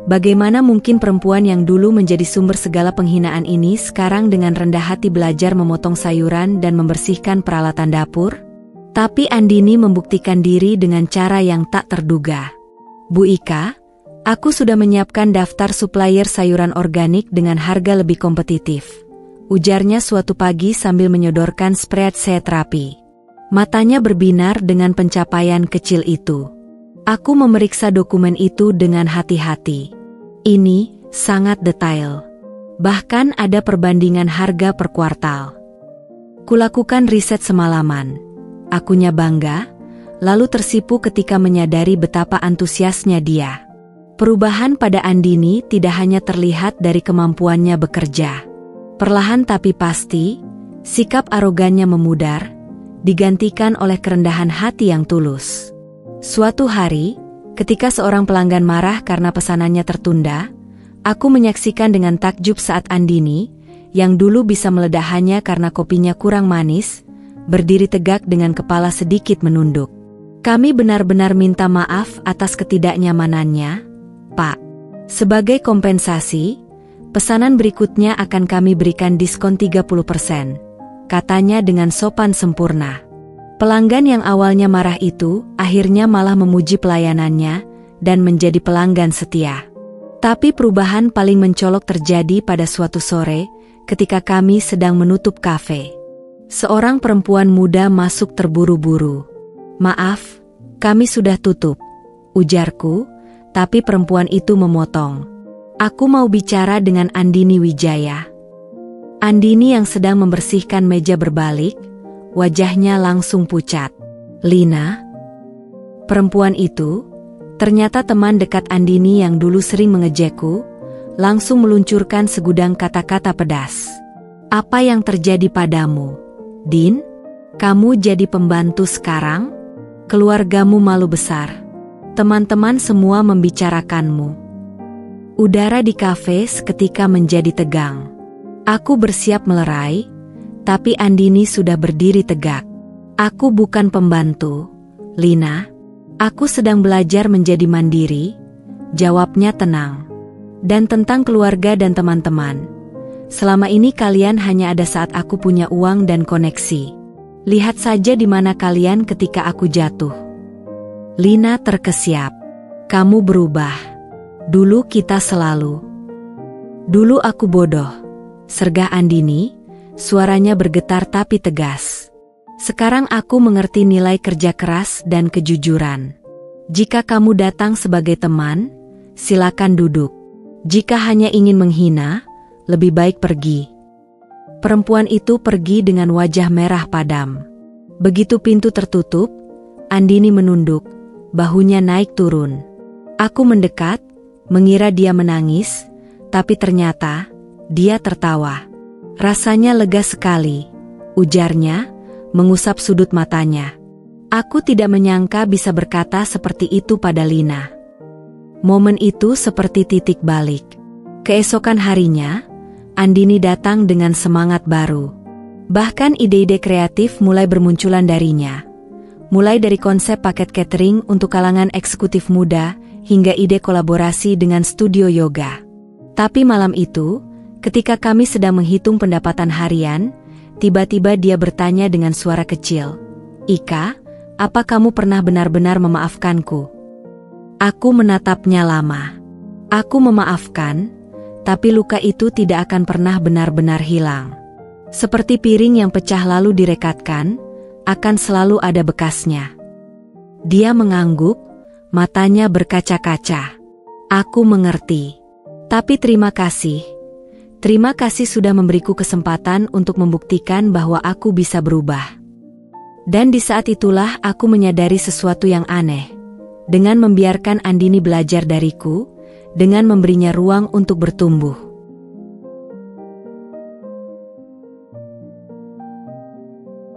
Bagaimana mungkin perempuan yang dulu menjadi sumber segala penghinaan ini sekarang dengan rendah hati belajar memotong sayuran dan membersihkan peralatan dapur? Tapi Andini membuktikan diri dengan cara yang tak terduga. Bu Ika, aku sudah menyiapkan daftar supplier sayuran organik dengan harga lebih kompetitif. Ujarnya suatu pagi sambil menyodorkan spreadsheet rapi. Matanya berbinar dengan pencapaian kecil itu. Aku memeriksa dokumen itu dengan hati-hati. Ini sangat detail. Bahkan ada perbandingan harga per kuartal. Kulakukan riset semalaman. Akunya bangga, lalu tersipu ketika menyadari betapa antusiasnya dia. Perubahan pada Andini tidak hanya terlihat dari kemampuannya bekerja. Perlahan tapi pasti, sikap arogannya memudar, digantikan oleh kerendahan hati yang tulus. Suatu hari, ketika seorang pelanggan marah karena pesanannya tertunda, aku menyaksikan dengan takjub saat Andini, yang dulu bisa meledak hanya karena kopinya kurang manis, berdiri tegak dengan kepala sedikit menunduk. Kami benar-benar minta maaf atas ketidaknyamanannya, Pak. Sebagai kompensasi, pesanan berikutnya akan kami berikan diskon 30%, katanya dengan sopan sempurna. Pelanggan yang awalnya marah itu akhirnya malah memuji pelayanannya dan menjadi pelanggan setia. Tapi perubahan paling mencolok terjadi pada suatu sore ketika kami sedang menutup kafe. Seorang perempuan muda masuk terburu-buru. "Maaf, kami sudah tutup," ujarku, tapi perempuan itu memotong. "Aku mau bicara dengan Andini Wijaya." Andini yang sedang membersihkan meja berbalik, wajahnya langsung pucat. "Lina?" Perempuan itu, ternyata teman dekat Andini yang dulu sering mengejekku, langsung meluncurkan segudang kata-kata pedas. "Apa yang terjadi padamu, Din? Kamu jadi pembantu sekarang? Keluargamu malu besar. Teman-teman semua membicarakanmu." Udara di kafe seketika menjadi tegang. Aku bersiap melerai, tapi Andini sudah berdiri tegak. "Aku bukan pembantu, Lina. Aku sedang belajar menjadi mandiri," jawabnya tenang. "Dan tentang keluarga dan teman-teman. Selama ini kalian hanya ada saat aku punya uang dan koneksi. Lihat saja di mana kalian ketika aku jatuh." Lina terkesiap. "Kamu berubah. Dulu kita selalu." "Dulu aku bodoh," sergah Andini. Suaranya bergetar tapi tegas. "Sekarang aku mengerti nilai kerja keras dan kejujuran. Jika kamu datang sebagai teman, silakan duduk. Jika hanya ingin menghina, lebih baik pergi." Perempuan itu pergi dengan wajah merah padam. Begitu pintu tertutup, Andini menunduk, bahunya naik turun. Aku mendekat, mengira dia menangis, tapi ternyata dia tertawa. "Rasanya lega sekali," ujarnya, mengusap sudut matanya. Aku tidak menyangka bisa berkata seperti itu pada Lina. Momen itu seperti titik balik. Keesokan harinya, Andini datang dengan semangat baru. Bahkan ide-ide kreatif mulai bermunculan darinya. Mulai dari konsep paket catering untuk kalangan eksekutif muda, hingga ide kolaborasi dengan studio yoga. Tapi malam itu, ketika kami sedang menghitung pendapatan harian, tiba-tiba dia bertanya dengan suara kecil, "Ika, apa kamu pernah benar-benar memaafkanku?" Aku menatapnya lama. Aku memaafkan, tapi luka itu tidak akan pernah benar-benar hilang. Seperti piring yang pecah lalu direkatkan, akan selalu ada bekasnya. Dia mengangguk, matanya berkaca-kaca. Aku mengerti. Tapi terima kasih. Terima kasih sudah memberiku kesempatan untuk membuktikan bahwa aku bisa berubah. Dan di saat itulah aku menyadari sesuatu yang aneh. Dengan membiarkan Andini belajar dariku, dengan memberinya ruang untuk bertumbuh.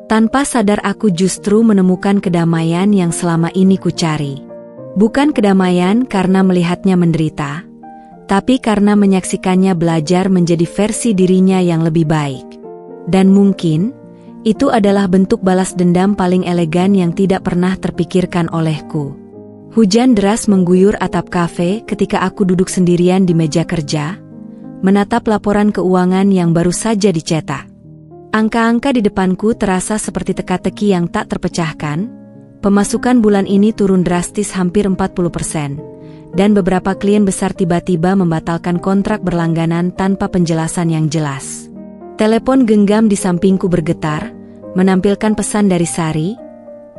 Tanpa sadar aku justru menemukan kedamaian yang selama ini kucari. Bukan kedamaian karena melihatnya menderita, tapi karena menyaksikannya belajar menjadi versi dirinya yang lebih baik. Dan mungkin, itu adalah bentuk balas dendam paling elegan yang tidak pernah terpikirkan olehku. Hujan deras mengguyur atap kafe ketika aku duduk sendirian di meja kerja, menatap laporan keuangan yang baru saja dicetak. Angka-angka di depanku terasa seperti teka-teki yang tak terpecahkan. Pemasukan bulan ini turun drastis hampir 40%. Dan beberapa klien besar tiba-tiba membatalkan kontrak berlangganan tanpa penjelasan yang jelas. Telepon genggam di sampingku bergetar, menampilkan pesan dari Sari.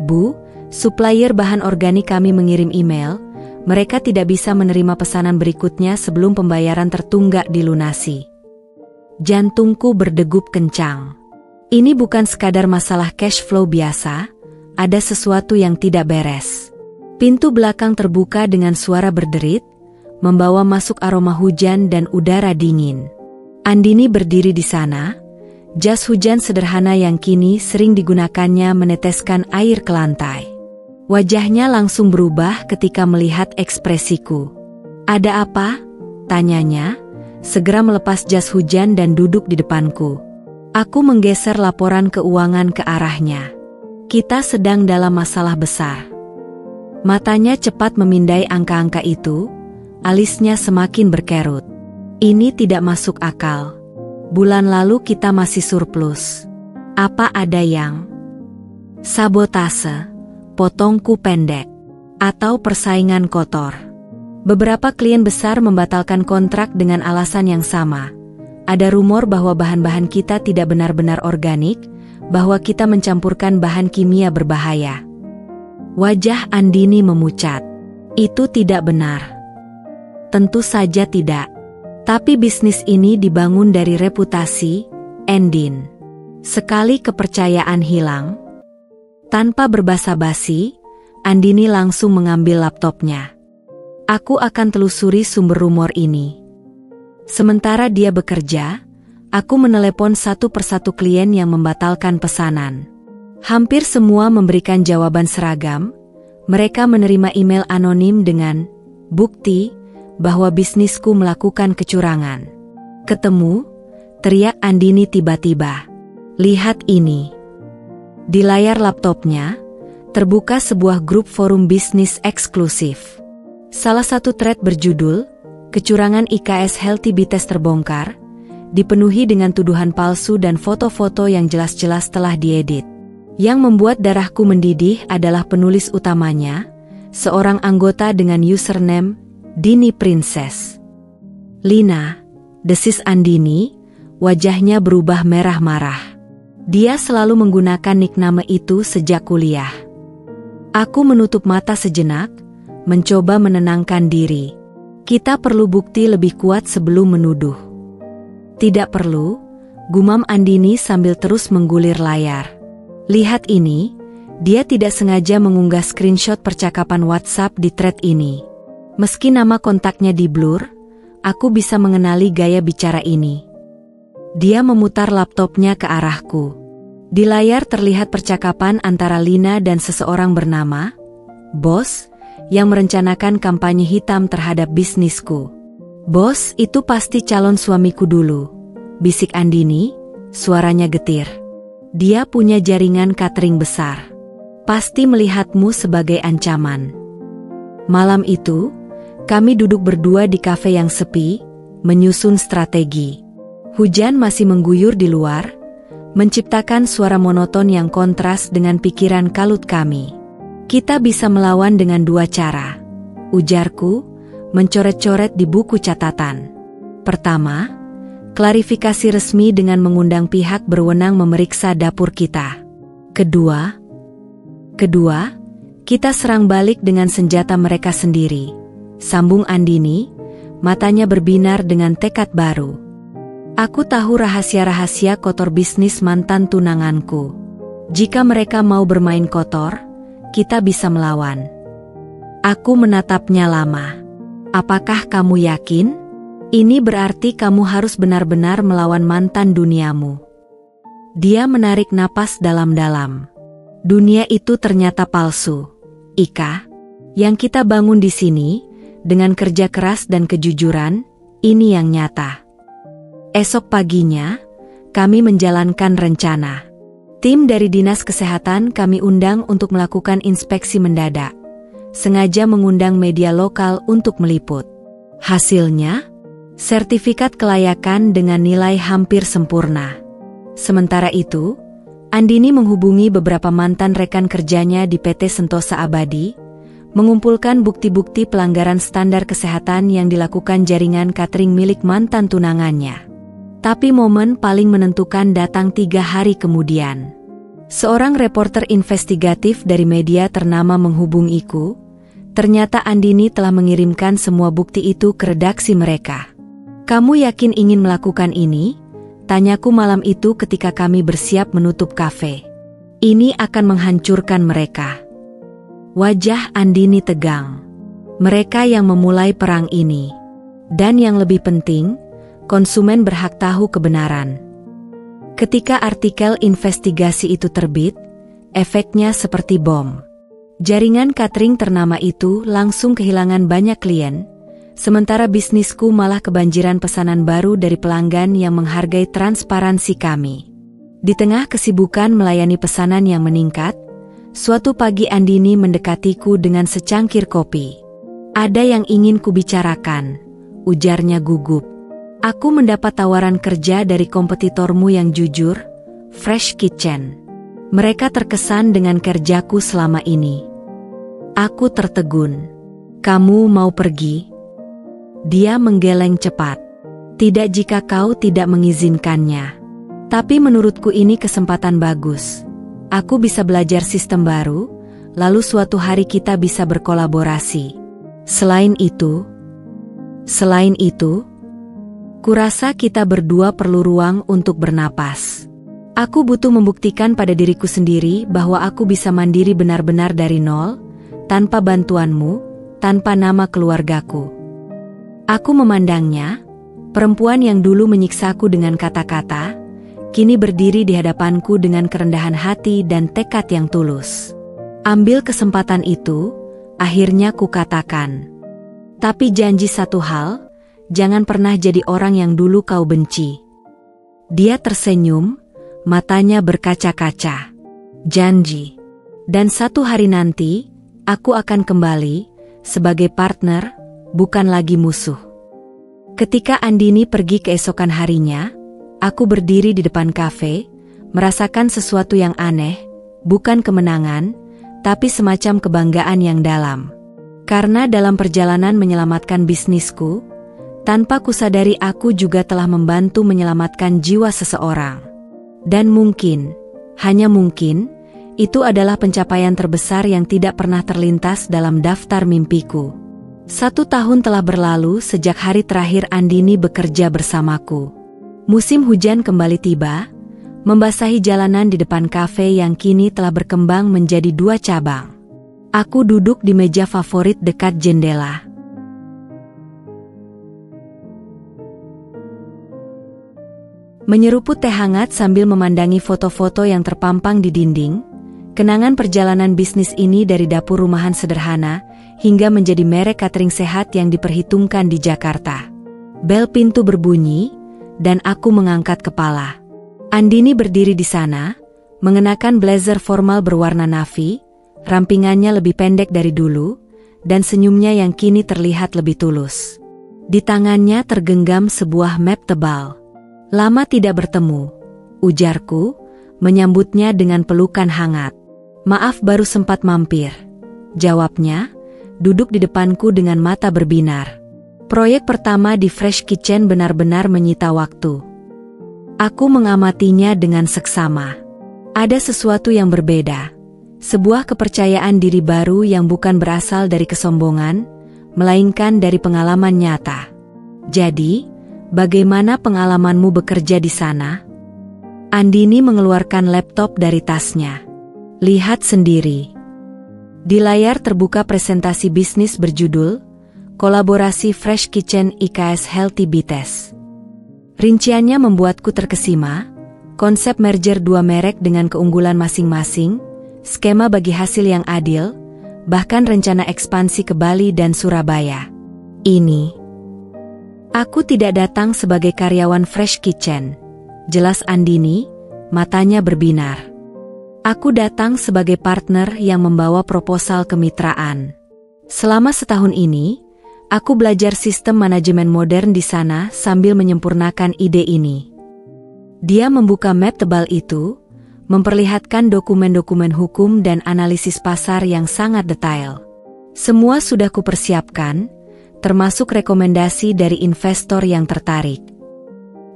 Bu, supplier bahan organik kami mengirim email, mereka tidak bisa menerima pesanan berikutnya sebelum pembayaran tertunggak dilunasi. Jantungku berdegup kencang. Ini bukan sekadar masalah cash flow biasa, ada sesuatu yang tidak beres. Pintu belakang terbuka dengan suara berderit, membawa masuk aroma hujan dan udara dingin. Andini berdiri di sana, jas hujan sederhana yang kini sering digunakannya meneteskan air ke lantai. Wajahnya langsung berubah ketika melihat ekspresiku. Ada apa? Tanyanya, segera melepas jas hujan dan duduk di depanku. Aku menggeser laporan keuangan ke arahnya. Kita sedang dalam masalah besar. Matanya cepat memindai angka-angka itu, alisnya semakin berkerut. Ini tidak masuk akal. Bulan lalu kita masih surplus. Apa ada yang sabotase, potongku pendek, atau persaingan kotor? Beberapa klien besar membatalkan kontrak dengan alasan yang sama. Ada rumor bahwa bahan-bahan kita tidak benar-benar organik, bahwa kita mencampurkan bahan kimia berbahaya. Wajah Andini memucat. Itu tidak benar. Tentu saja tidak. Tapi bisnis ini dibangun dari reputasi, Endin. Sekali kepercayaan hilang, tanpa berbasa-basi, Andini langsung mengambil laptopnya. Aku akan telusuri sumber rumor ini. Sementara dia bekerja, aku menelepon satu persatu klien yang membatalkan pesanan. Hampir semua memberikan jawaban seragam. Mereka menerima email anonim dengan bukti bahwa bisnisku melakukan kecurangan. Ketemu, teriak Andini tiba-tiba. Lihat ini. Di layar laptopnya, terbuka sebuah grup forum bisnis eksklusif. Salah satu thread berjudul, Kecurangan IKS Healthy Bites terbongkar, dipenuhi dengan tuduhan palsu dan foto-foto yang jelas-jelas telah diedit. Yang membuat darahku mendidih adalah penulis utamanya, seorang anggota dengan username Dini Princess. Lina, desis Andini, wajahnya berubah merah marah. Dia selalu menggunakan nickname itu sejak kuliah. Aku menutup mata sejenak, mencoba menenangkan diri. Kita perlu bukti lebih kuat sebelum menuduh. Tidak perlu, gumam Andini sambil terus menggulir layar. Lihat ini, dia tidak sengaja mengunggah screenshot percakapan WhatsApp di thread ini. Meski nama kontaknya di-blur, aku bisa mengenali gaya bicara ini. Dia memutar laptopnya ke arahku. Di layar terlihat percakapan antara Lina dan seseorang bernama Bos, yang merencanakan kampanye hitam terhadap bisnisku. Bos itu pasti calon suamiku dulu, bisik Andini, suaranya getir. Dia punya jaringan catering besar. Pasti melihatmu sebagai ancaman. Malam itu, kami duduk berdua di kafe yang sepi, menyusun strategi. Hujan masih mengguyur di luar, menciptakan suara monoton yang kontras dengan pikiran kalut kami. Kita bisa melawan dengan dua cara, ujarku, mencoret-coret di buku catatan. Pertama, klarifikasi resmi dengan mengundang pihak berwenang memeriksa dapur kita. Kedua, Kita serang balik dengan senjata mereka sendiri, sambung Andini, matanya berbinar dengan tekad baru. Aku tahu rahasia-rahasia kotor bisnis mantan tunanganku. Jika mereka mau bermain kotor, kita bisa melawan. Aku menatapnya lama. Apakah kamu yakin? Ini berarti kamu harus benar-benar melawan mantan duniamu. Dia menarik napas dalam-dalam. Dunia itu ternyata palsu. Ika, yang kita bangun di sini, dengan kerja keras dan kejujuran, ini yang nyata. Esok paginya, kami menjalankan rencana. Tim dari Dinas Kesehatan kami undang untuk melakukan inspeksi mendadak. Sengaja mengundang media lokal untuk meliput. Hasilnya, sertifikat kelayakan dengan nilai hampir sempurna. Sementara itu, Andini menghubungi beberapa mantan rekan kerjanya di PT Sentosa Abadi, mengumpulkan bukti-bukti pelanggaran standar kesehatan yang dilakukan jaringan catering milik mantan tunangannya. Tapi momen paling menentukan datang 3 hari kemudian. Seorang reporter investigatif dari media ternama menghubungiku. Ternyata Andini telah mengirimkan semua bukti itu ke redaksi mereka. "Kamu yakin ingin melakukan ini?" Tanyaku malam itu ketika kami bersiap menutup kafe. "Ini akan menghancurkan mereka." Wajah Andini tegang. Mereka yang memulai perang ini. Dan yang lebih penting, konsumen berhak tahu kebenaran. Ketika artikel investigasi itu terbit, efeknya seperti bom. Jaringan catering ternama itu langsung kehilangan banyak klien, sementara bisnisku malah kebanjiran pesanan baru dari pelanggan yang menghargai transparansi kami. Di tengah kesibukan melayani pesanan yang meningkat, suatu pagi Andini mendekatiku dengan secangkir kopi. "Ada yang ingin kubicarakan," ujarnya gugup. "Aku mendapat tawaran kerja dari kompetitormu yang jujur, Fresh Kitchen. Mereka terkesan dengan kerjaku selama ini." Aku tertegun. "Kamu mau pergi?" Dia menggeleng cepat. "Tidak jika kau tidak mengizinkannya. Tapi menurutku ini kesempatan bagus. Aku bisa belajar sistem baru, lalu suatu hari kita bisa berkolaborasi. Selain itu, kurasa kita berdua perlu ruang untuk bernapas. Aku butuh membuktikan pada diriku sendiri bahwa aku bisa mandiri benar-benar dari nol, tanpa bantuanmu, tanpa nama keluargaku." Aku memandangnya, perempuan yang dulu menyiksaku dengan kata-kata, kini berdiri di hadapanku dengan kerendahan hati dan tekad yang tulus. Ambil kesempatan itu, akhirnya kukatakan. "Tapi janji satu hal, jangan pernah jadi orang yang dulu kau benci." Dia tersenyum, matanya berkaca-kaca. "Janji. Dan satu hari nanti, aku akan kembali, sebagai partner, bukan lagi musuh." Ketika Andini pergi keesokan harinya, aku berdiri di depan kafe, merasakan sesuatu yang aneh, bukan kemenangan, tapi semacam kebanggaan yang dalam. Karena dalam perjalanan menyelamatkan bisnisku, tanpa kusadari aku juga telah membantu menyelamatkan jiwa seseorang. Dan mungkin, hanya mungkin, itu adalah pencapaian terbesar yang tidak pernah terlintas dalam daftar mimpiku. 1 tahun telah berlalu sejak hari terakhir Andini bekerja bersamaku. Musim hujan kembali tiba, membasahi jalanan di depan kafe yang kini telah berkembang menjadi 2 cabang. Aku duduk di meja favorit dekat jendela. Menyeruput teh hangat sambil memandangi foto-foto yang terpampang di dinding, kenangan perjalanan bisnis ini dari dapur rumahan sederhana, hingga menjadi merek catering sehat yang diperhitungkan di Jakarta. Bel pintu berbunyi, dan aku mengangkat kepala. Andini berdiri di sana, mengenakan blazer formal berwarna navy, rampingannya lebih pendek dari dulu, dan senyumnya yang kini terlihat lebih tulus. Di tangannya tergenggam sebuah map tebal. "Lama tidak bertemu," ujarku, menyambutnya dengan pelukan hangat. "Maaf baru sempat mampir," jawabnya, duduk di depanku dengan mata berbinar. Proyek pertama di Fresh Kitchen benar-benar menyita waktu. Aku mengamatinya dengan seksama. Ada sesuatu yang berbeda. Sebuah kepercayaan diri baru yang bukan berasal dari kesombongan, melainkan dari pengalaman nyata. Jadi, bagaimana pengalamanmu bekerja di sana? Andini mengeluarkan laptop dari tasnya. Lihat sendiri. Di layar terbuka presentasi bisnis berjudul Kolaborasi Fresh Kitchen IKS Healthy Bites. Rinciannya membuatku terkesima, konsep merger dua merek dengan keunggulan masing-masing, skema bagi hasil yang adil, bahkan rencana ekspansi ke Bali dan Surabaya. Aku tidak datang sebagai karyawan Fresh Kitchen, jelas Andini, matanya berbinar. Aku datang sebagai partner yang membawa proposal kemitraan. Selama setahun ini, aku belajar sistem manajemen modern di sana sambil menyempurnakan ide ini. Dia membuka map tebal itu, memperlihatkan dokumen-dokumen hukum dan analisis pasar yang sangat detail. Semua sudah kupersiapkan, termasuk rekomendasi dari investor yang tertarik.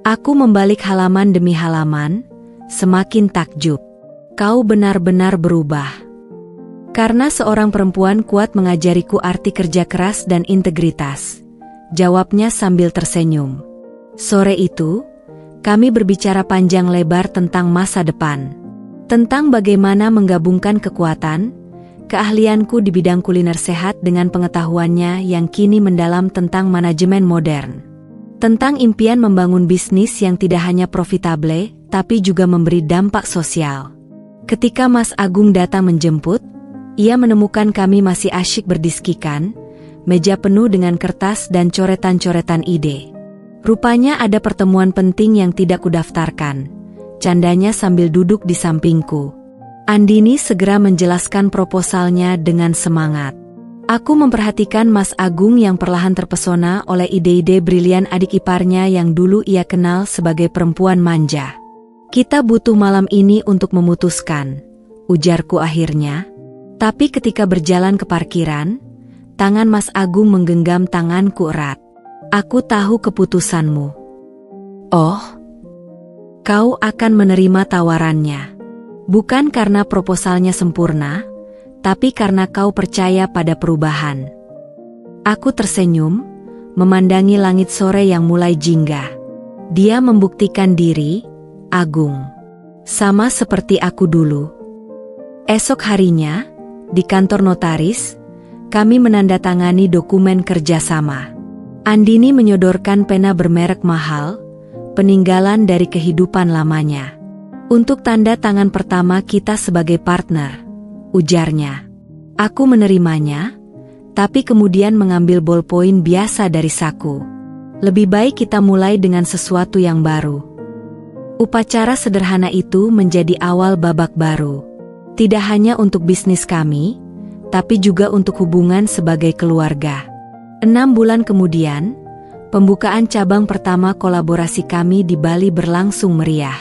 Aku membalik halaman demi halaman, semakin takjub. Kau benar-benar berubah. Karena seorang perempuan kuat mengajariku arti kerja keras dan integritas. Jawabnya sambil tersenyum. Sore itu, kami berbicara panjang lebar tentang masa depan. Tentang bagaimana menggabungkan kekuatan, keahlianku di bidang kuliner sehat dengan pengetahuannya yang kini mendalam tentang manajemen modern. Tentang impian membangun bisnis yang tidak hanya profitable, tapi juga memberi dampak sosial. Ketika Mas Agung datang menjemput, ia menemukan kami masih asyik berdiskikan, meja penuh dengan kertas dan coretan-coretan ide. Rupanya ada pertemuan penting yang tidak kudaftarkan. Candanya sambil duduk di sampingku. Andini segera menjelaskan proposalnya dengan semangat. Aku memperhatikan Mas Agung yang perlahan terpesona oleh ide-ide brilian adik iparnya yang dulu ia kenal sebagai perempuan manja. Kita butuh malam ini untuk memutuskan, ujarku akhirnya. Tapi ketika berjalan ke parkiran, tangan Mas Agung menggenggam tanganku erat. Aku tahu keputusanmu. Oh, kau akan menerima tawarannya. Bukan karena proposalnya sempurna, tapi karena kau percaya pada perubahan. Aku tersenyum, memandangi langit sore yang mulai jingga. Dia membuktikan diri, Agung. Sama seperti aku dulu. Esok harinya, di kantor notaris, kami menandatangani dokumen kerjasama. Andini menyodorkan pena bermerek mahal, peninggalan dari kehidupan lamanya. Untuk tanda tangan pertama kita sebagai partner, ujarnya. Aku menerimanya, tapi kemudian mengambil ballpoint biasa dari saku. Lebih baik kita mulai dengan sesuatu yang baru. Upacara sederhana itu menjadi awal babak baru. Tidak hanya untuk bisnis kami, tapi juga untuk hubungan sebagai keluarga. 6 bulan kemudian, pembukaan cabang pertama kolaborasi kami di Bali berlangsung meriah.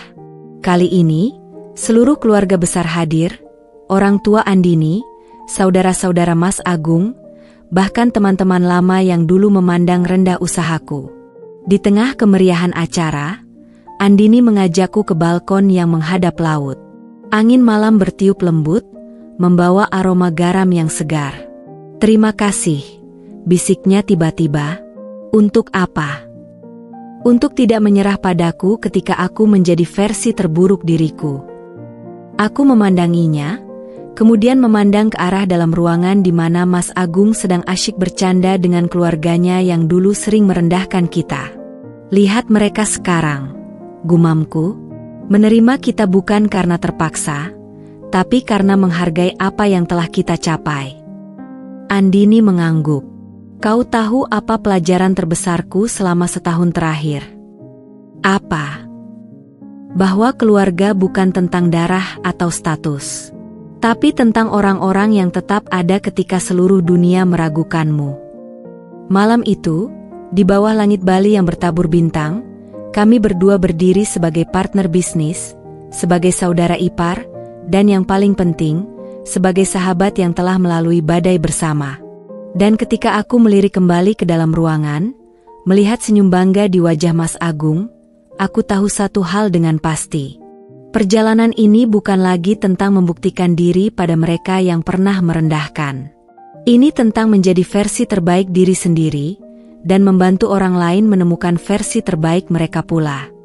Kali ini, seluruh keluarga besar hadir, orang tua Andini, saudara-saudara Mas Agung, bahkan teman-teman lama yang dulu memandang rendah usahaku. Di tengah kemeriahan acara, Andini mengajakku ke balkon yang menghadap laut. Angin malam bertiup lembut, membawa aroma garam yang segar. Terima kasih, bisiknya tiba-tiba. Untuk apa? Untuk tidak menyerah padaku ketika aku menjadi versi terburuk diriku. Aku memandanginya, kemudian memandang ke arah dalam ruangan di mana Mas Agung sedang asyik bercanda dengan keluarganya yang dulu sering merendahkan kita. Lihat mereka sekarang, gumamku, menerima kita bukan karena terpaksa, tapi karena menghargai apa yang telah kita capai. Andini mengangguk. Kau tahu apa pelajaran terbesarku selama setahun terakhir? Apa? Bahwa keluarga bukan tentang darah atau status, tapi tentang orang-orang yang tetap ada ketika seluruh dunia meragukanmu. Malam itu, di bawah langit Bali yang bertabur bintang, kami berdua berdiri sebagai partner bisnis, sebagai saudara ipar, dan yang paling penting, sebagai sahabat yang telah melalui badai bersama. Dan ketika aku melirik kembali ke dalam ruangan, melihat senyum bangga di wajah Mas Agung, aku tahu satu hal dengan pasti. Perjalanan ini bukan lagi tentang membuktikan diri pada mereka yang pernah merendahkan. Ini tentang menjadi versi terbaik diri sendiri, dan membantu orang lain menemukan versi terbaik mereka pula.